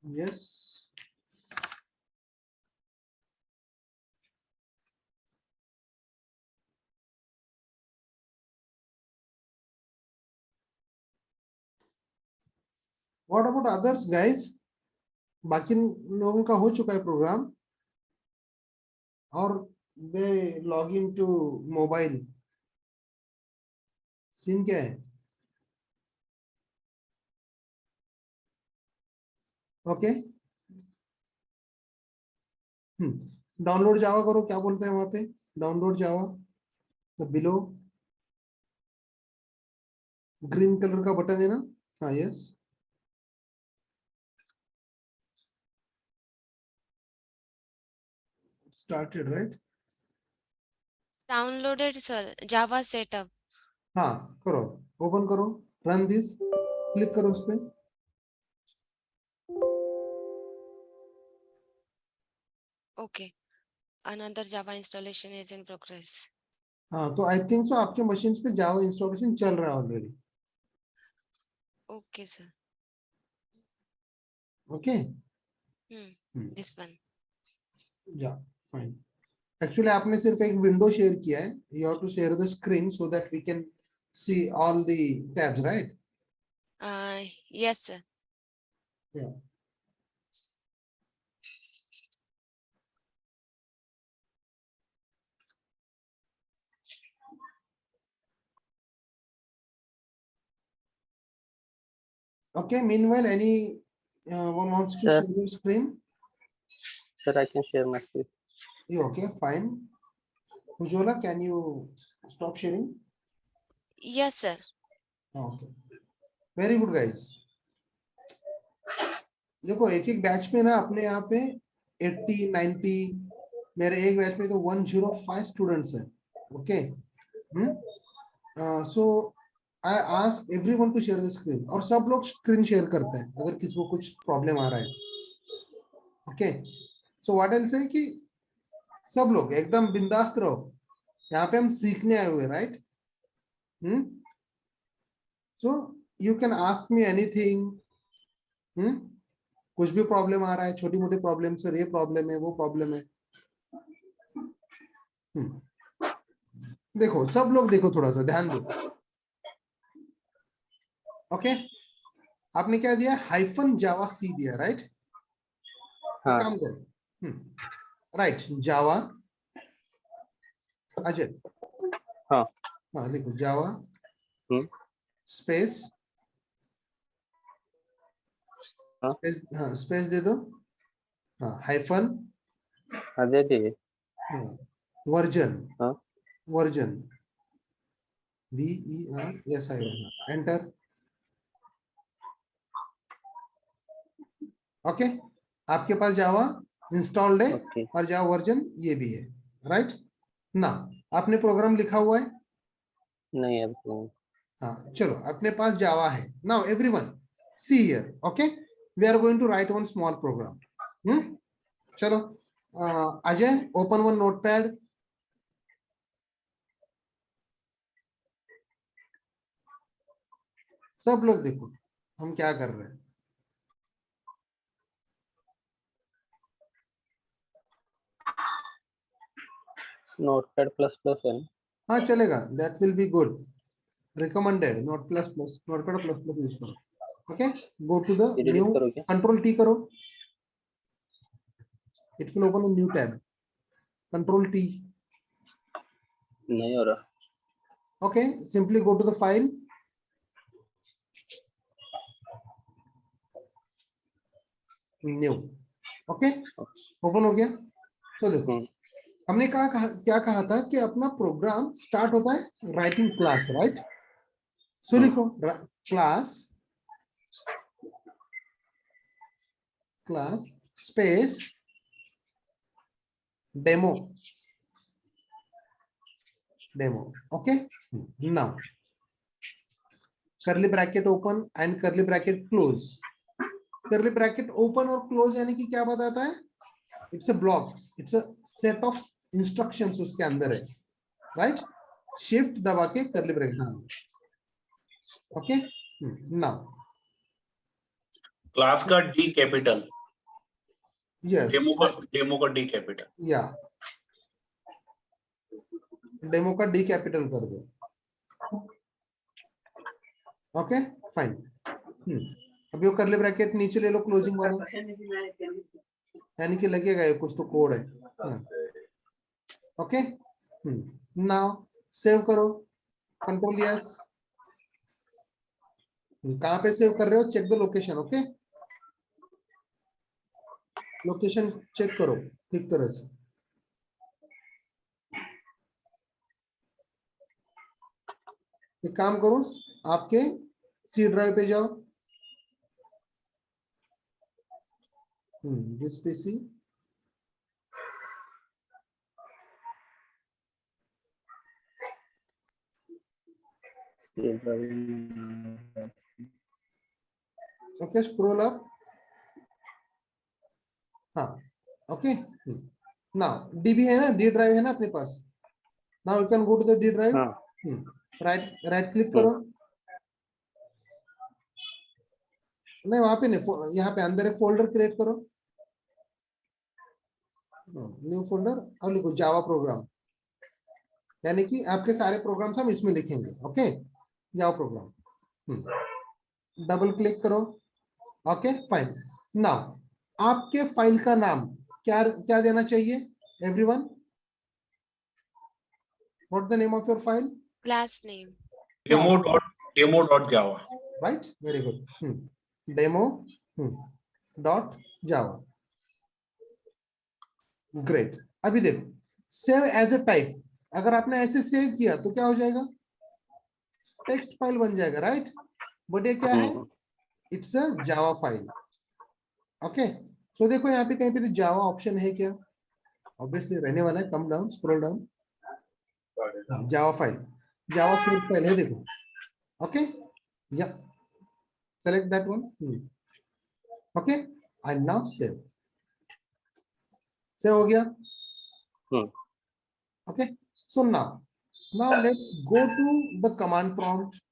Yes. What about others, guys? बाकी लोगों का हो चुका है program और they log in to mobile scene क्या है okay download जावा करो क्या बोलते हैं वहां पे डाउनलोड जावा तो बिलो ग्रीन कलर का बटन है ना हाँ yes started right Downloaded, sir. Java setup. हाँ करो ओपन करो रन दिस क्लिक करो उस पे Okay. Another Java installation is in progress. हाँ तो आई थिंक सो आपके मशीन पे जावा इंस्टॉलेशन चल रहा है already Okay, sir. Okay This one. Yeah fine actually आपने सिर्फ एक विंडो शेयर किया है you have to share the screen so that we can see all the tabs right Yes, sir. या okay meanwhile any one wants to Sir. share your screen Sir, I can share my screen. You okay? Fine. Ujjwala, can you stop sharing? Yes, sir. Okay. Very good, guys. देखो एक एक batch में ना अपने यहाँ पे 80, 90, मेरे एक बैच में तो 105 स्टूडेंट्स हैं. Okay. So I ask everyone to share the screen, और सब लोग स्क्रीन शेयर करते हैं अगर किसी को कुछ प्रॉब्लम आ रहा है. ओके. सो व्हाट आई से कि सब लोग एकदम बिंदास रहो, यहाँ पे हम सीखने आए हुए, right? So you can ask me anything. कुछ भी प्रॉब्लम आ रहा है, छोटी मोटी प्रॉब्लम, सर ये प्रॉब्लम है, वो प्रॉब्लम है. देखो सब लोग देखो, थोड़ा सा ध्यान दो. ओके. आपने क्या दिया? हाइफन जावा सी दिया, राइट? हाँ. काम करो. राइट, जावा. अजय. हाँ. हाँ लिखो जावा स्पेस. हाँ. स्पेस, हाँ स्पेस दे दो. हाँ हाइफन. अजय जी. वर्जन. हाँ. Version VERSION. एंटर. ओके. आपके पास जावा इंस्टॉल्ड है ओके. और जावा वर्जन ये भी है, राइट ना? आपने प्रोग्राम लिखा हुआ है? नहीं अभी तो. हाँ चलो, अपने पास जावा है. Now everyone see here. Okay, we are going to write one small program. चलो अजय, ओपन वन नोटपैड. सब लोग देखो हम क्या कर रहे हैं. नोटपैड प्लस प्लस है ना? हाँ चलेगा, that will be good. Recommended note plus plus, Notepad plus plus use करो. Okay, go to the edit new. करो क्या? कंट्रोल टी करो. It will open a new tab. Control T. नहीं हो रहा. Okay, simply go to the file. New. Okay, open हो गया. तो देखो हमने क्या कहा था कि अपना प्रोग्राम स्टार्ट होता है राइटिंग क्लास, राइट? सो लिखो class space demo. Okay. Now curly bracket open and curly bracket close. Curly bracket open और क्लोज यानी कि क्या बताता है? It's a block, it's a set of instructions उसके अंदर है, राइट? शिफ्ट दबा के curly bracket. Okay. Now class का डी कैपिटल, यस, डेमो का डी कैपिटल. या डेमो का डी कैपिटल कर दो. Okay fine. अभी वो कर्ली ब्रैकेट नीचे ले लो, क्लोजिंग वाला, यानी कि लगेगा ये कुछ तो कोड है. ओके. नाउ सेव करो. Control S. कहां पे सेव कर रहे हो? Check the location. Okay, location check करो ठीक तरह से. एक काम करो, आपके सी ड्राइव पे जाओ. This PC. Okay, scroll up. हाँ ओके. नाउ डीबी है ना, डी ड्राइव है ना अपने पास. Now you can go to the D drive. Right click करो. नहीं वहां पे नहीं, यहाँ पे अंदर एक फोल्डर क्रिएट करो, न्यू फोल्डर, और लिखो जावा प्रोग्राम. यानी कि आपके सारे प्रोग्राम्स हम इसमें लिखेंगे. Okay, Java program. Double click करो. Okay fine. नाउ आपके फाइल का नाम क्या क्या देना चाहिए everyone? What the name of your file? Class name. demo.java. Right, very good. Demo dot Java. Great. अभी देखो सेव एज अ टाइप, अगर आपने ऐसे सेव किया तो क्या हो जाएगा, टेक्स्ट फाइल बन जाएगा, राइट। बट ये क्या है, it's a Java file. Okay, so देखो यहाँ पे कहीं पे तो जावा ऑप्शन है क्या, ऑब्वियसली रहने वाला है। Come down, scroll down, Java file, Java source file है देखो। Okay, yeah select that one. Okay, and now save, save हो गया। Okay, so now let's go to the command prompt.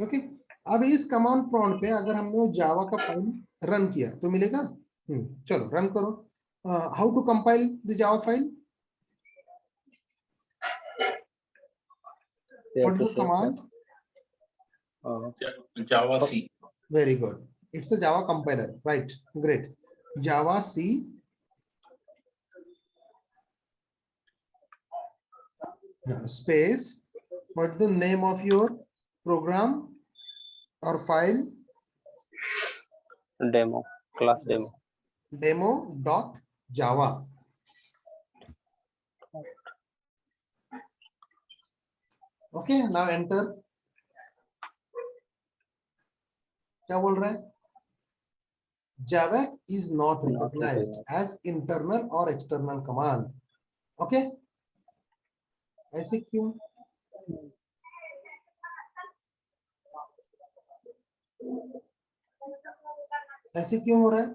Okay, अब इस कमांड प्रॉम्प्ट पे अगर हमने जावा का फाइल रन किया तो मिलेगा। चलो रन करो। How to compile the Java file, what is the command? Java C. Very good, it's a Java compiler, right? Great. Java C space, what's the name of your program or file? Demo, class demo. Demo dot java. Okay, now enter. क्या बोल रहा है, Java is not recognized as internal or external command. Okay, ऐसे क्यों? ऐसे क्यों हो रहा है?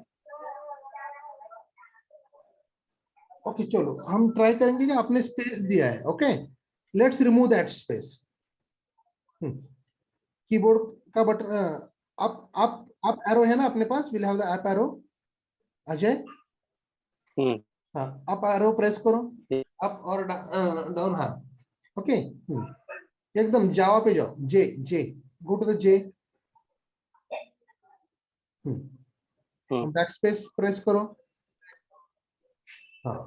ओके, चलो हम ट्राई करेंगे कि आपने स्पेस दिया है। Okay, let's remove that space. Keyboard का बटन अप एरो है ना अपने पास, will have the up arrow. Ajay, हाँ, अप एरो प्रेस करो, अप और डाउन। हाँ, ओके, एकदम जावा पे जाओ, J J, go to the J, back space press करो। हाँ,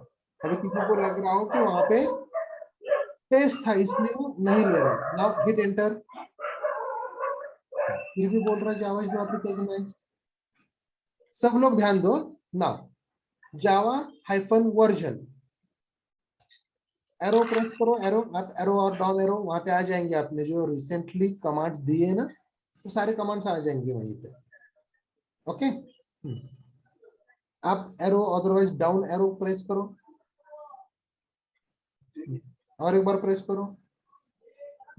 अभी किसी को लग रहा हो कि वहां पे स्पेस था इसलिए वो नहीं ले रहा है। नाउ हिट एंटर, फिर भी बोल रहा है जावा इज नॉट रिकॉग्नाइज्ड। सब लोग ध्यान दो। नाउ जावा हाइफन वर्जन, एरो प्रेस करो, एरो आप एरो और डाउन एरो, वहां पे आ जाएंगे आपने जो रिसेंटली कमांड्स दिए ना, तो सारे कमांड्स आ जाएंगे वहीं पे। ओके, आप arrow otherwise down arrow press करो, और एक बार प्रेस करो,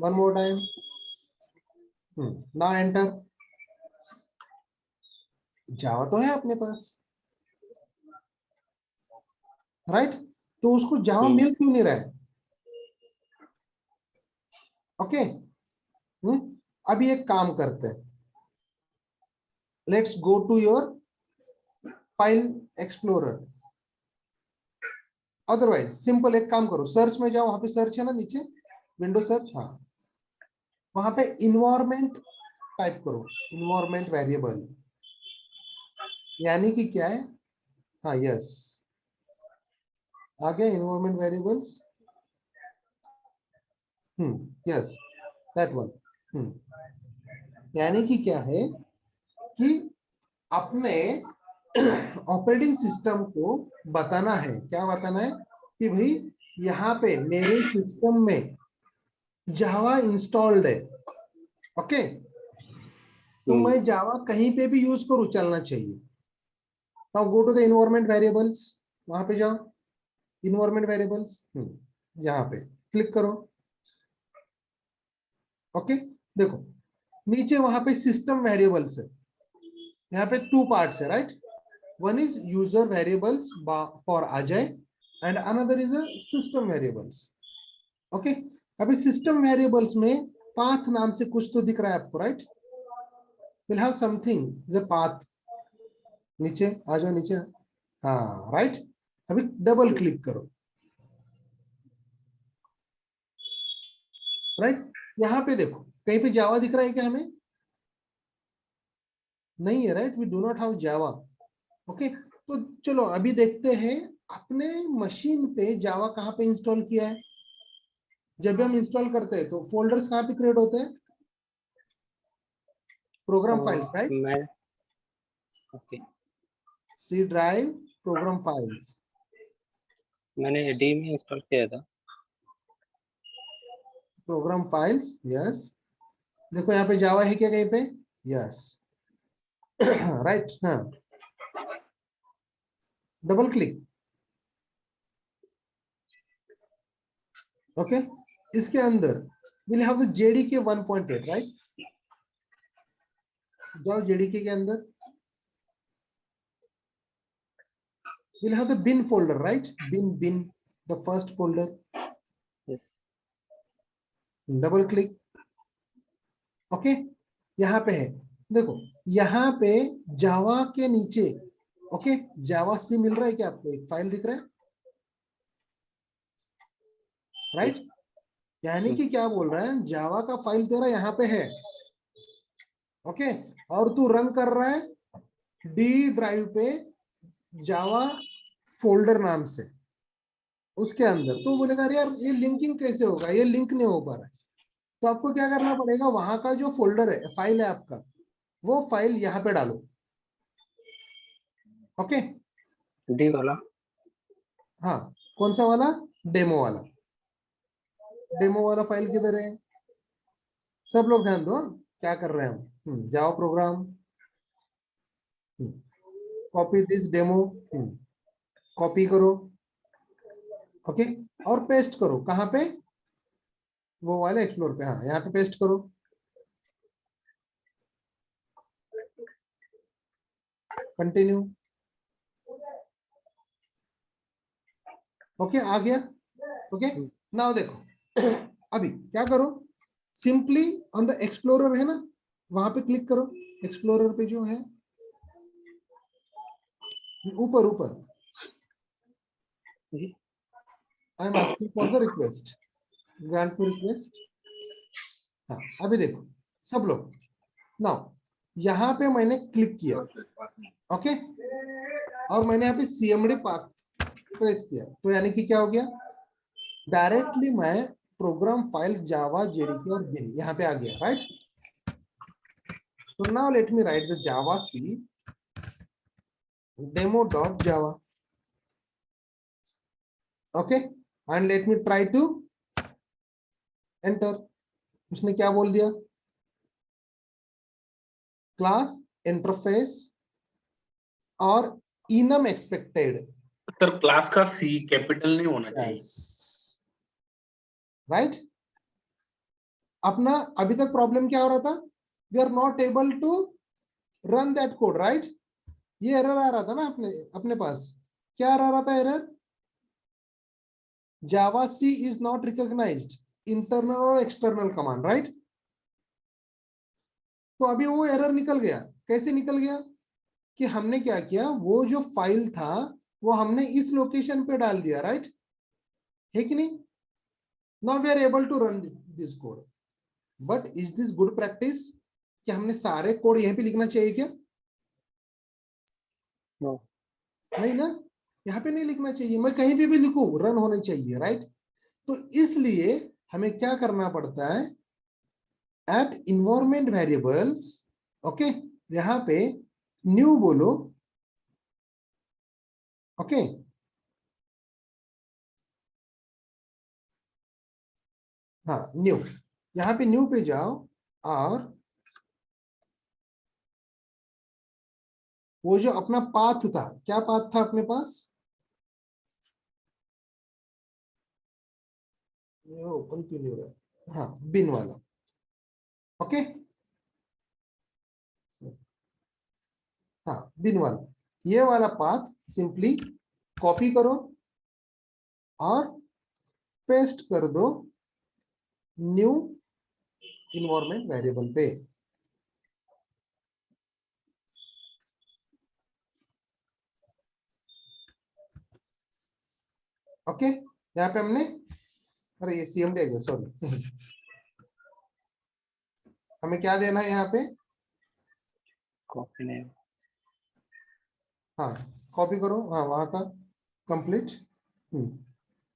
one more time. Now enter. Java तो है अपने पास, राइट, तो उसको जावा मिल क्यों नहीं रहा है? ओके, अभी एक काम करते हैं, let's go to your file explorer. Otherwise simple एक काम करो, सर्च में जाओ, वहां पे सर्च है ना नीचे, विंडो सर्च, हाँ, वहां पे इन्वायरमेंट टाइप करो, इन्वायरमेंट वेरिएबल, यानी कि क्या है, हाँ यस, आ गया environment variables. Yes, that one. यानी कि क्या है कि अपने ऑपरेटिंग सिस्टम को बताना है, क्या बताना है कि भाई यहाँ पे मेरे सिस्टम में जावा इंस्टॉल्ड है। ओके, तो मैं जावा कहीं पे भी यूज करूँ, चलना चाहिए। Now go to the environment variables, वहां पे जाओ, इन्वायरमेंट वेरिएबल्स, यहाँ पे क्लिक करो। ओके, देखो नीचे वहां पे सिस्टम वेरिएबल्स है, यहाँ पे 2 पार्ट्स है, right. One is user variables for Ajay and another is a system variables. Okay, अभी सिस्टम वेरिएबल्स में पाथ नाम से कुछ तो दिख रहा है आपको, right, will have something the path. नीचे आ जाओ, नीचे, हाँ राइट, अभी डबल क्लिक करो, राइट, यहाँ पे देखो कहीं पे जावा दिख रहा है क्या हमें? नहीं है, right, we do not have Java. Okay, तो चलो अभी देखते हैं अपने मशीन पे जावा कहाँ पे इंस्टॉल किया है। जब भी हम इंस्टॉल करते हैं तो फोल्डर्स कहाँ पे क्रिएट होते हैं? Program files, right. मैं okay, C drive program files. मैंने डी में इंस्टॉल किया था। Program files, yes. देखो यहाँ पे जावा है क्या कहीं पे? यस। राइट, हाँ। Double click. ओके, इसके अंदर will have the JDK 1.8, right? जाओ जेडीके के अंदर, we'll have the bin folder, right? Bin, the first folder. Yes. Double click. Okay, यहाँ पे है, देखो यहाँ पे जावा के नीचे, ओके, जावा सी मिल रहा है क्या आपको? एक फाइल दिख रहा है, राइट? यानी कि क्या बोल रहा है, जावा का फाइल तेरा यहाँ पे है, ओके, और तू रन कर रहा है डी ड्राइव पे जावा फोल्डर नाम से, उसके अंदर। तो बोलेगा अरे यार ये लिंकिंग कैसे होगा, ये लिंक नहीं हो पा रहा है। तो आपको क्या करना पड़ेगा, वहां का जो फोल्डर है, फाइल है आपका, वो फाइल यहाँ पे डालो। ओके, डी वाला, हाँ, कौन सा वाला? डेमो वाला। डेमो वाला फाइल किधर है? सब लोग ध्यान दो, क्या कर रहे हैं हम। Java program, copy this demo, copy करो, ओके, और पेस्ट करो। कहाँ पे? वो वाले एक्सप्लोर पे, हाँ, यहाँ पे पेस्ट करो। कंटिन्यू। ओके, आ गया। ओके, नाउ देखो अभी क्या करो, सिंपली ऑन द एक्सप्लोरर है ना, वहां पे क्लिक करो। एक्सप्लोरर पे जो है ऊपर ऊपर, I am asking for the request, grant to request. हाँ, अभी देखो सब लोग, नाउ यहाँ पे मैंने क्लिक किया, ओके, और मैंने यहाँ पे सीएमडी प्रेस किया, तो यानी कि क्या हो गया, डायरेक्टली मैं प्रोग्राम फाइल जावा जेडीके और बिन यहाँ पे आ गया, right? So now let me write the javac demo.java, okay, and let me try to enter. उसने क्या बोल दिया, क्लास इंटरफेस और enum expected, सर क्लास का सी कैपिटल नहीं होना चाहिए। राइट? अपना अभी तक प्रॉब्लम क्या हो रहा था, we are not able to run that code, right? ये एरर आ रहा था ना अपने पास। क्या आ रहा था error? Javac is not recognised internal और एक्सटर्नल कमांड, राइट? तो अभी वो एरर निकल गया। कैसे निकल गया कि हमने क्या किया, वो जो फाइल था वो हमने इस लोकेशन पे डाल दिया, राइट? है कि नहीं? Now we are able to run this code, but is this good practice कि हमने सारे कोड यहीं पे लिखना चाहिए क्या? नो, नहीं ना, यहाँ पे नहीं लिखना चाहिए, मैं कहीं भी लिखूं रन होने चाहिए, राइट? तो इसलिए हमें क्या करना पड़ता है, एट इन्वायरमेंट वेरिएबल्स, ओके, यहाँ पे न्यू बोलो, ओके, हाँ न्यू, यहाँ पे न्यू पे जाओ और वो जो अपना पाथ था, क्या पाथ था अपने पास, ओपन क्यों नहीं हो रहा, हाँ बिन वाला, ओके, हाँ बिन वाला, ये वाला पाथ सिंपली कॉपी करो और पेस्ट कर दो न्यू इन्वायरमेंट वेरिएबल पे। ओके, यहाँ पे हमने, अरे ये सीएमडी आ गया, सॉरी। हमें क्या देना है यहाँ पे, कॉपी नहीं, हाँ कॉपी करो, हाँ वहां का कंप्लीट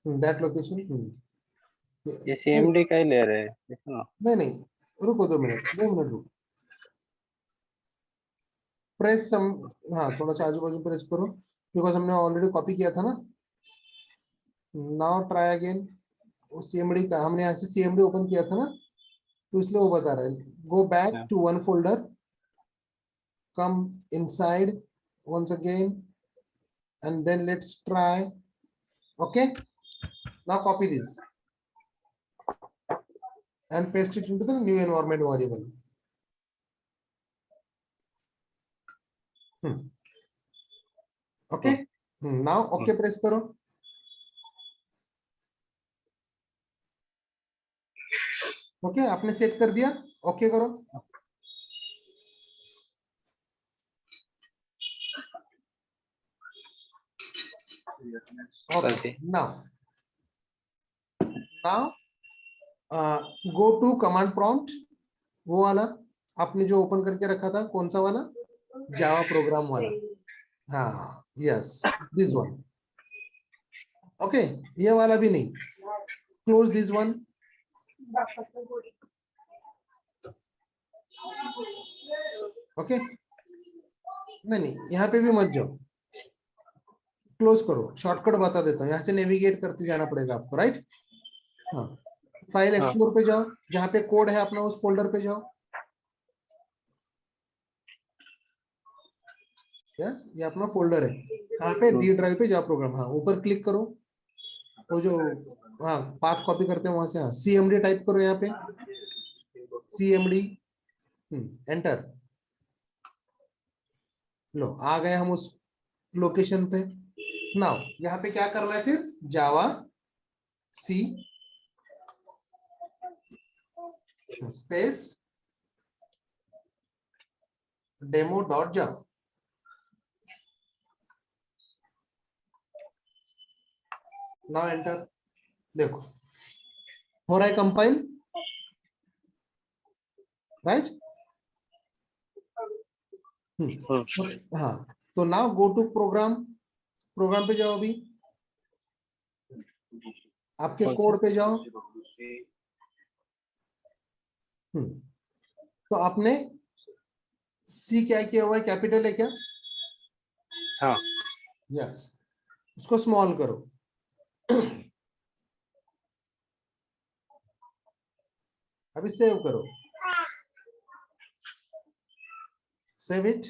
दैट लोकेशन। ये सीएमडी का ही ले रहे हैं, देखो ना। नहीं नहीं, रुको 2 मिनट, 2 मिनट रुको। प्रेस सम, हाँ थोड़ा सा आजू बाजू प्रेस करो, बिकॉज हमने ऑलरेडी कॉपी किया था ना. Now try again. सीएमडी का हमने यहाँ से सीएमडी ओपन किया था ना, तो इसलिए वो बता रहा है. Go back Yeah. To one folder, come inside once again, and then let's try. Okay, now copy this and paste it into the new environment variable. Okay. Now okay press करो. Okay, आपने set कर दिया. Okay करो. Okay. Okay. Now go to command prompt. वो वाला आपने जो open करके रखा था, कौन सा वाला? जावा प्रोग्राम वाला. हाँ, यस, दिस वन. ओके, ये वाला भी नहीं. Close this one. ओके, नहीं, यहाँ पे भी मत जाओ. क्लोज करो. शॉर्टकट बता देता हूँ, यहाँ से नेविगेट करते जाना पड़ेगा आपको, राइट? हाँ, फाइल एक्सप्लोर पे जाओ, जहाँ पे कोड है अपना उस फोल्डर पे जाओ. यस, ये अपना फोल्डर है. कहाँ पे? डी ड्राइव पे जाओ प्रोग्राम. हाँ, ऊपर क्लिक करो. वो जो हाँ पाथ कॉपी करते हैं वहां से, हाँ CMD टाइप करो यहाँ पे. CMD enter. लो, आ गए हम उस लोकेशन पे. नाउ यहाँ पे क्या करना है फिर? जावा सी space demo dot Java. Now enter. देखो हो रहा है कंपाइल, राइट? हाँ, तो now go to program. Program पे जाओ. अभी आपके कोड पे जाओ. तो आपने सी क्या किया हुआ है? कैपिटल है क्या? हाँ. यस, उसको स्मॉल करो. अभी सेव करो. Save it.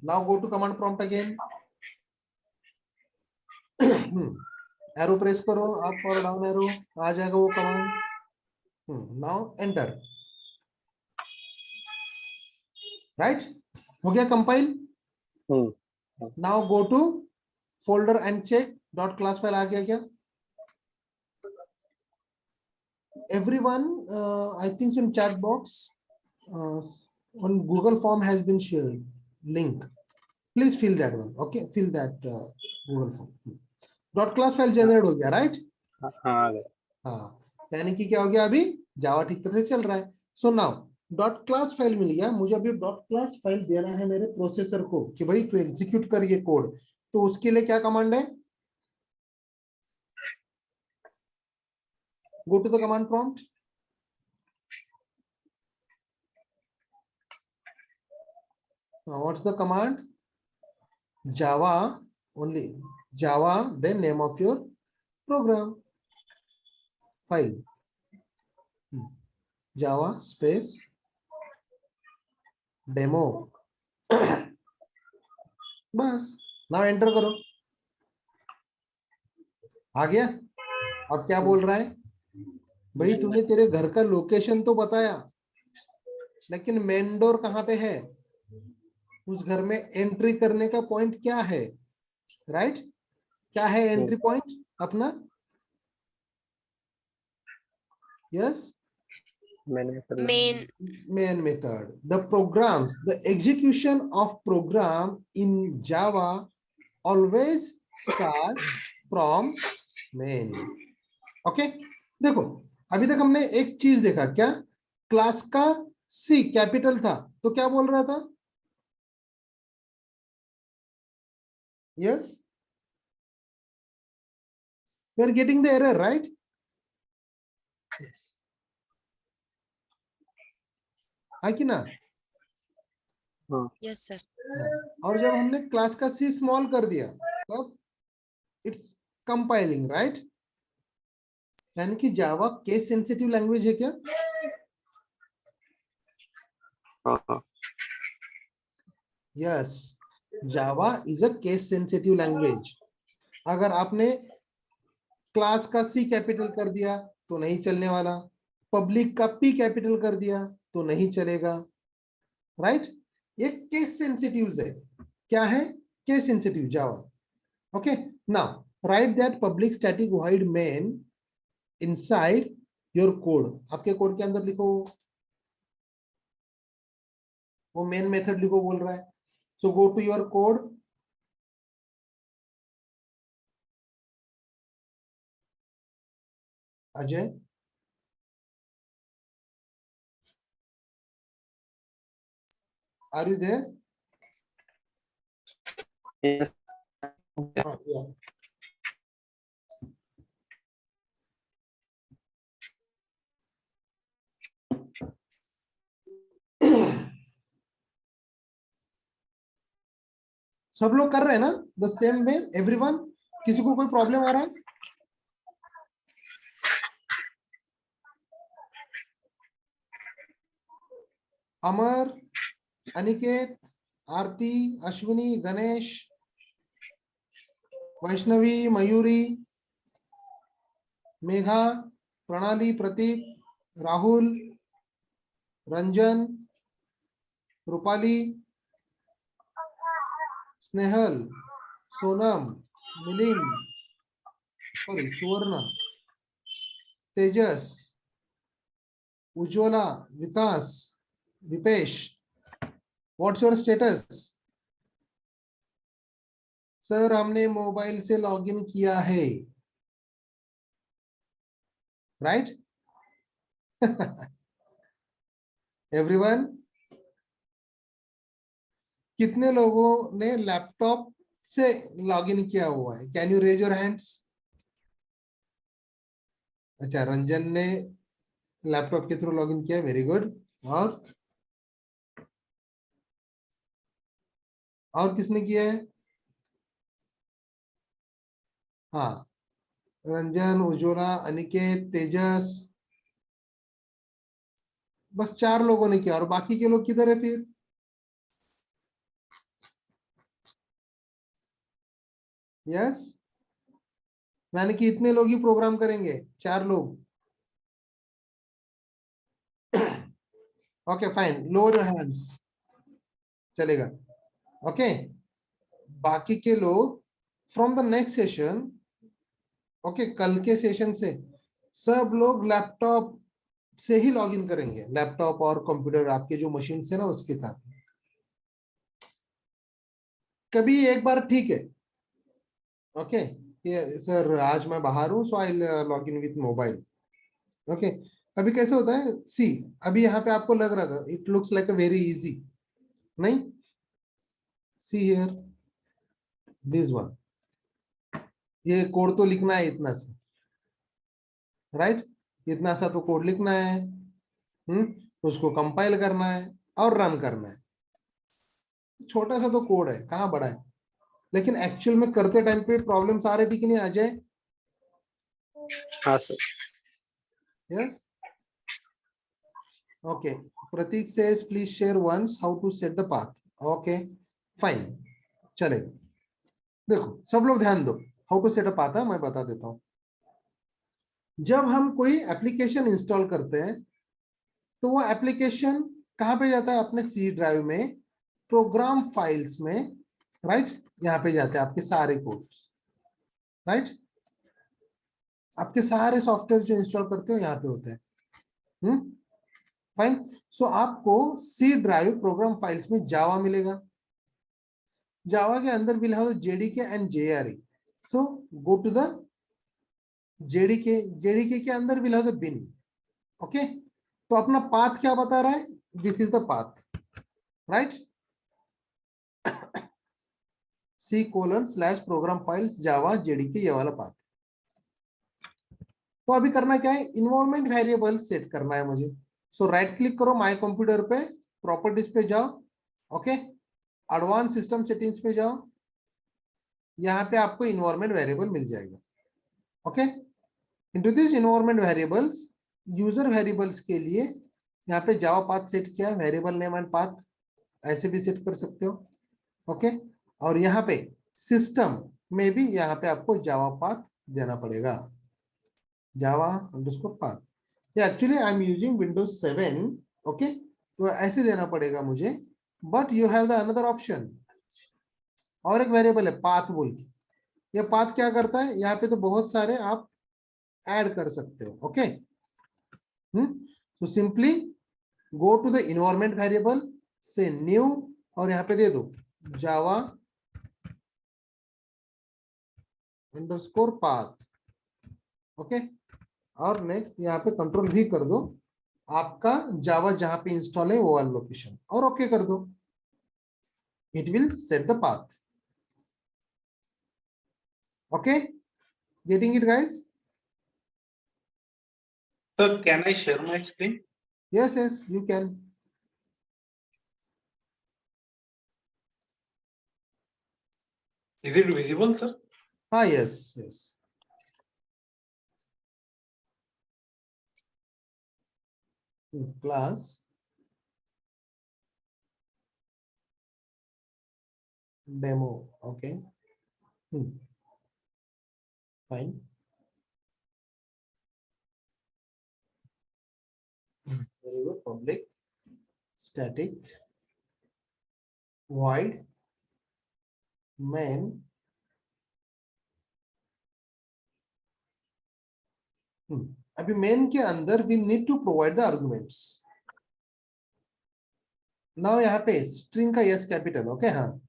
Now go to command prompt again. Arrow press करो, अप और डाउन एरो, आ जाएगा वो कमांड. Now enter. राइट, हो गया compile. Now go to folder and check dot class file. आ गया क्या? Everyone, I think in chat box on Google form has been shared link. Please fill that one. Okay, fill that Google form. Dot class file generate हो गया, right? हाँ, यानी कि क्या हो गया? अभी जावा ठीक तरह से चल रहा है. So now dot class file मिल गया मुझे. अभी डॉट क्लास फाइल देना है मेरे प्रोसेसर को कि भाई तू एग्जीक्यूट कर ये कोड. तो उसके लिए क्या कमांड है? Go to the command prompt. Now what's the command? Java only. Java, then name of your program file. Java space demo. बस. Now enter करो. आ गया. अब क्या बोल रहा है? भाई तूने तेरे घर का लोकेशन तो बताया, लेकिन मेन डोर कहाँ पे है? उस घर में एंट्री करने का पॉइंट क्या है? राइट, क्या है एंट्री पॉइंट अपना? Yes, main method. The programs, the execution of program in Java always start from main. Okay, देखो अभी तक हमने एक चीज देखा. क्या? क्लास का सी कैपिटल था, तो क्या बोल रहा था? Yes, we are getting the error, right? है कि ना? Yes sir. और जब हमने क्लास का सी स्मॉल कर दिया तब इट्स कंपाइलिंग, राइट? यानी कि जावा केस सेंसिटिव लैंग्वेज है क्या? हाँ yes, Java is a case sensitive language. अगर आपने क्लास का सी कैपिटल कर दिया तो नहीं चलने वाला, पब्लिक का पी कैपिटल कर दिया तो नहीं चलेगा, राइट? ये केस सेंसिटिव है. क्या है? Case sensitive Java. Okay, now right that public static void main inside your code. आपके कोड के अंदर लिखो, वो मेन मेथड लिखो बोल रहा है. So go to your code. Ajay, are you there? yes. Yeah. सब लोग कर रहे हैं ना द सेम वे एवरीवन? किसी को कोई प्रॉब्लम आ रहा है? अमर, अनिकेत, आरती, Ashwini, Ganesh, Vaishnavi, Mayuri, Megha, Pranali, Pratik, Rahul, Ranjan, Rupali, Snehal, Sonam, Milind, sorry Suvarna, Tejas, Ujjwala, Vikas, Vipesh. What's your status? Sir हमने मोबाइल से लॉगिन किया है, राइट? एवरीवन, कितने लोगों ने लैपटॉप से लॉगिन किया हुआ है? Can you raise your hands? अच्छा, रंजन ने लैपटॉप के थ्रू लॉगिन किया, वेरी गुड. और किसने किया है? हाँ, रंजन, उज्ज्वला, अनिकेत, तेजस, बस 4 लोगों ने किया. और बाकी के लोग किधर है फिर? यस, यानी कि इतने लोग ही प्रोग्राम करेंगे, 4 लोग. Okay fine, lower your hands, चलेगा. ओके, बाकी के लोग from the next session, okay, कल के सेशन से सब लोग लैपटॉप से ही लॉगिन करेंगे. लैपटॉप और कंप्यूटर आपके जो मशीन है ना उसके साथ. कभी एक बार ठीक है, ओके, ये सर आज मैं बाहर हूं so I log in with mobile. Okay, अभी कैसे होता है? सी, अभी यहाँ पे आपको लग रहा था it looks like a very easy, नहीं? सी हियर दिस वन, ये कोड तो लिखना है इतना सा, राइट? इतना सा तो कोड लिखना है, उसको कंपाइल करना है और रन करना है. छोटा सा तो कोड है, कहाँ बड़ा है. लेकिन एक्चुअल में करते टाइम पे प्रॉब्लम्स आ रही थी कि नहीं? आ जाए. हाँ sir. Yes, okay. Prateek says please share once how to set the path. Okay fine, चलेगा. देखो सब लोग ध्यान दो, how to set a path मैं बता देता हूं. जब हम कोई एप्लीकेशन इंस्टॉल करते हैं तो वो एप्लीकेशन कहां पे जाता है? अपने सी ड्राइव में, प्रोग्राम फाइल्स में, राइट? यहाँ पे जाते हैं आपके सारे कोड्स, राइट? आपके सारे सॉफ्टवेयर जो इंस्टॉल करते हो यहाँ पे होते हैं. फाइन. सो आपको सी ड्राइव प्रोग्राम फाइल्स में जावा मिलेगा. जावा के अंदर will have JDK and JRE. So go to the JDK. JDK के अंदर will have the bin. Okay, तो अपना पाथ क्या बता रहा है? This is the path, right? C:/program files Java JDK, ये वाला पाथ. तो अभी करना क्या है? इन्वायरमेंट वेरिएबल सेट करना है मुझे. सो राइट क्लिक करो माय कंप्यूटर पे, प्रॉपर्टीज पे जाओ, ओके, एडवांस सिस्टम सेटिंग्स पे जाओ, यहाँ पे आपको इन्वायरमेंट वेरिएबल मिल जाएगा। Okay, into this environment variables, user variables के लिए यहाँ पे जावा पाथ सेट किया, वेरिएबल नेम एंड पाथ ऐसे भी सेट कर सकते हो। ओके, और यहाँ पे सिस्टम में भी यहाँ पे आपको जावा पाथ देना पड़ेगा, Java underscore path. Actually I am using Windows 7। Okay, तो ऐसे देना पड़ेगा मुझे, but you have the another option. और एक वेरिएबल है पाथ बोल के, ये पाथ क्या करता है, यहाँ पे तो बहुत सारे आप ऐड कर सकते हो। ओके, तो simply go to the environment variable से न्यू, और यहाँ पे दे दो जावा अंडरस्कोर पाथ। ओके, और नेक्स्ट यहाँ पे कंट्रोल भी कर दो आपका जावा जहां पे इंस्टॉल है वो वाला लोकेशन, और ओके कर दो, it will set the path. Okay, getting it guys? Sir, can I share my screen? Yes, yes, you can. Is it visible, sir? Ah, yes, yes. Class demo. Okay. Fine. Very good. Public static void main अभी main के अंदर we need to provide the arguments. Now यहाँ पे string का yes capital, okay, हाँ,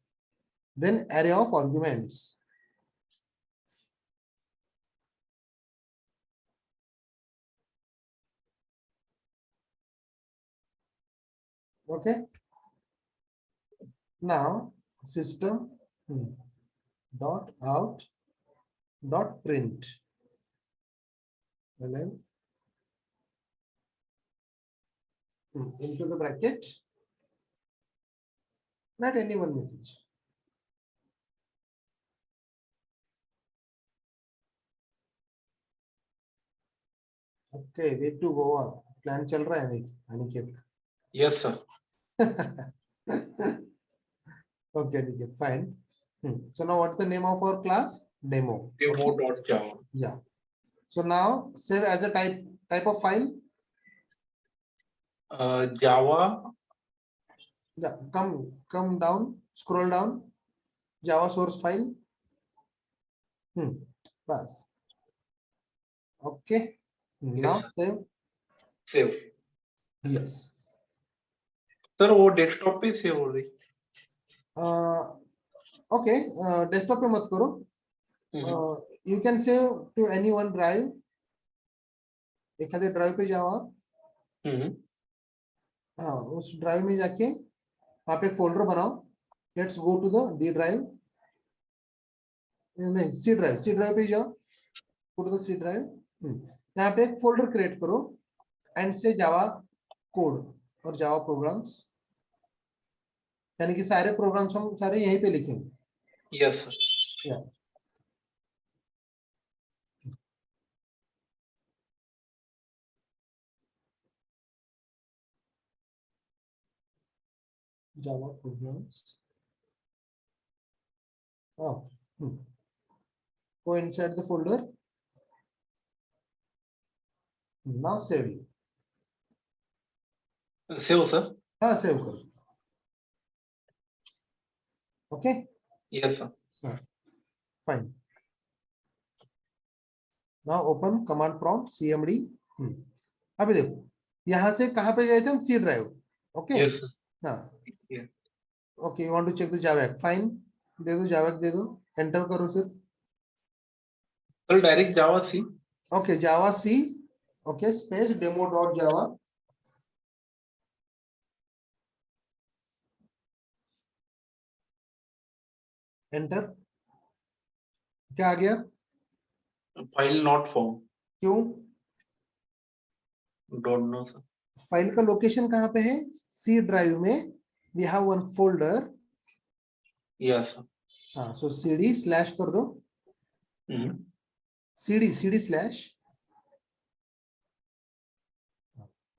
then array of arguments. Okay, now system dot out dot print into the bracket, not any one message. Okay, way to go on. Plan चल रहा है Aniket? Yes, sir. Okay, Aniket, fine. So now what's the name of our class? Demo. Demo.java. Yeah. So now save as a type of file. Java. Yeah, come down, scroll down. Java source file. Pass. Okay. Now Yes. save. Save. Yes. Sir वो desktop पे save हो रही। Okay, desktop पे मत करो, you can save to any one drive. एखाद्या drive पे जाओ आप, हाँ, उस ड्राइव में जाके वहाँ पे फोल्डर बनाओ। Let's go to the D drive, नहीं सी ड्राइव पे जाओ, go to the C drive. यहाँ पे एक फोल्डर क्रिएट करो एंड से जावा कोड और जावा प्रोग्राम्स, यानी कि सारे प्रोग्राम्स हम सारे यहीं पे लिखेंगे। Yes sir. या Java programs. Oh, go inside the folder. Now save it. Save sir. हाँ, सेव करो। Okay. Yes sir. Fine. Now open command prompt cmd. अभी देखो यहाँ से कहाँ पे गए थे हम? C drive. Okay, yes sir. हाँ, okay, you want to check the Java, fine, दे दो जावा, दे दो, एंटर करो सिर्फ। Sir direct javac. Okay, javac, okay, space demo dot Java, enter. क्या आ गया? File not found. क्यों? Don't know sir. फाइल का लोकेशन कहाँ पे है? सी ड्राइव में we have one folder. Yes, sir. So cd slash कर दो, Mhm. cd slash,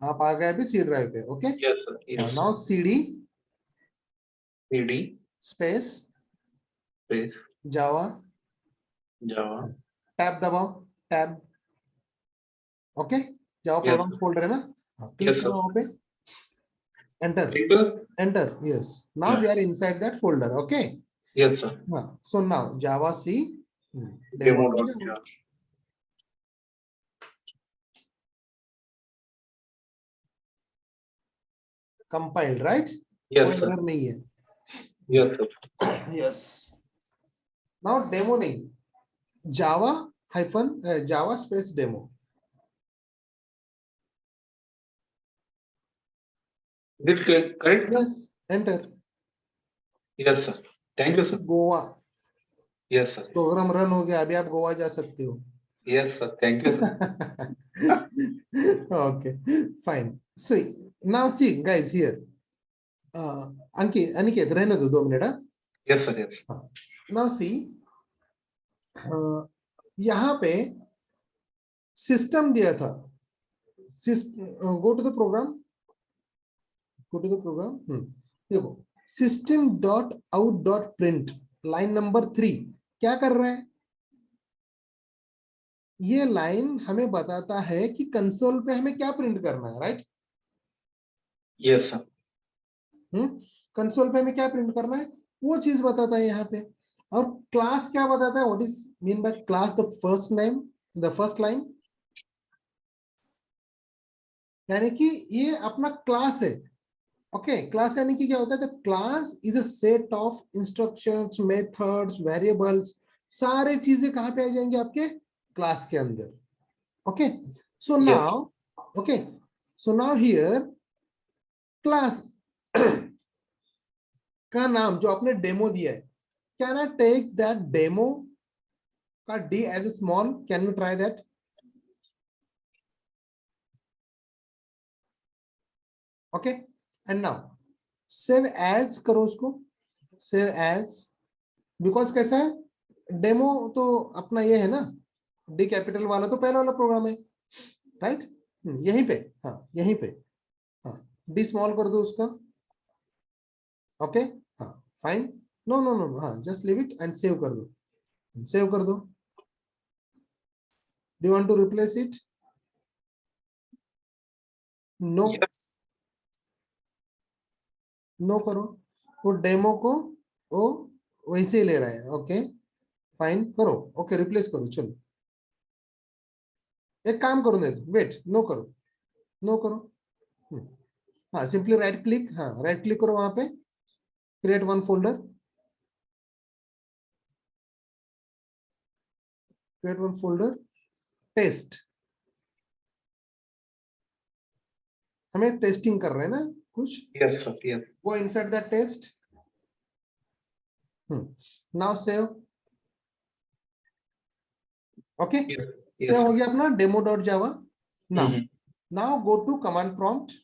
आप आ गए अभी C ड्राइव पे. Okay, Yes, sir. Yes. Now cd CD space space Java, Java. Tab दबाओ, tab. Okay, Java Yes, program sir. Folder है ना, click Yes, करो sir. वहां पे, enter, Enter. Enter. Yes, now Yeah. We are inside that folder. Okay, Yes, sir. So now javac Demo.java. Compiled, right? Yes, कोई sir. Error नहीं है. Yes, sir. Yes, now demo नहीं, Java hyphen Java space demo. Is it correct? Yes, enter. Yes, sir. Thank you, sir. Goa, Yes, sir. Program run हो गया, अभी आप गोवा जा सकते हो. Yes, sir. Thank you, sir. Okay, fine. So now see guys here, Aniket, रहने दो 2 minute. Yes, sir. Yes. Now see, यहाँ पे सिस्टम दिया था. Go to the program. Go to the program. देखो, system dot out dot print line number 3 क्या कर रहा है? ये लाइन हमें बताता है कि कंसोल पे हमें क्या प्रिंट करना है, राइट? Yes, sir. कंसोल पे हमें क्या प्रिंट करना है वो चीज बताता है यहाँ पे. और क्लास क्या बताता है? What is mean by class? The first name, the first line, यानी कि ये अपना क्लास है. ओके, क्लास यानी कि क्या होता है? The class is a set of instructions, methods, variables, सारे चीजें कहाँ पे आ जाएंगे? आपके क्लास के अंदर. Okay, so now, okay, so now here class का नाम जो आपने डेमो दिया है, can I take that demo का D as a small? Can you try that? Okay, and now save as करो उसको, सेव एज, बिकॉज कैसा है? डेमो तो अपना ये है ना, डी कैपिटल वाला तो पहला वाला प्रोग्राम है, राइट? यहीं पे, हाँ यहीं पे, हाँ डी स्मॉल कर दो उसका. ओके, हाँ फाइन, नो नो नो, हाँ just leave it and save कर दो, सेव कर दो. Do you want to replace it? No, Yes. No करो, वो डेमो को वो वैसे ही ले रहा है. ओके फाइन, करो. ओके, रिप्लेस करो. चलो एक काम करो, नहीं तो वेट, नो करो, नो करो. हाँ, सिंपली राइट क्लिक, हाँ राइट क्लिक करो वहां पे, create one folder, create one folder, test. हमें टेस्टिंग कर रहे हैं ना कुछ. Yes, sir. Yes. Go inside that test. Now save. Okay. Yes. Save Yes. हो गया अपना demo.java. Now, Mhm. now go to command prompt.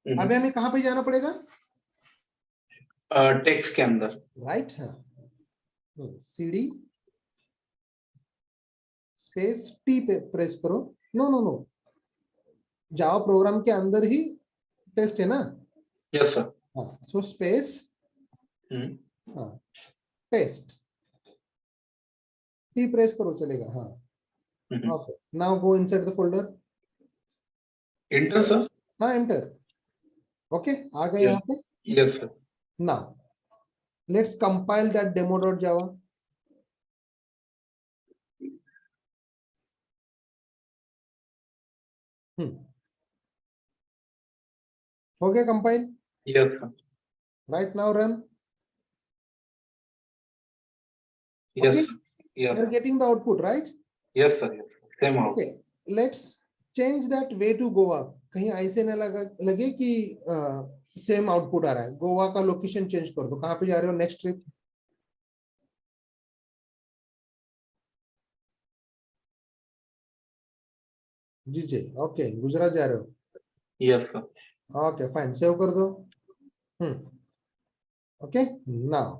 Mhm. अभी हमें कहाँ पे जाना पड़ेगा? Text के अंदर. Right. cd space t पे प्रेस करो. No no no, Java program के अंदर ही टेस्ट है ना. Yes, sir. हाँ, so space Mhm. Paste, t press करो, चलेगा. हाँ, Mhm. Okay, now go inside the folder. Enter, sir. हाँ एंटर. ओके, आ गए Yeah. यहाँ पे. Yes, sir. Now let's compile that demo.java. हो गया compile. Yes, sir. Right now run. Yes, Okay. sir. Yes. You're getting the output, right? Yes, sir. Yes. Same out. Okay, let's change that way to Goa. कहीं ऐसे ना लगे कि same output आ रहा है. गोवा का लोकेशन चेंज कर दो. कहाँ पे जा रहे हो नेक्स्ट ट्रिप? जी जी, ओके, गुजरात जा रहे हो. Yes, sir. Okay fine, save कर दो. ओके नाउ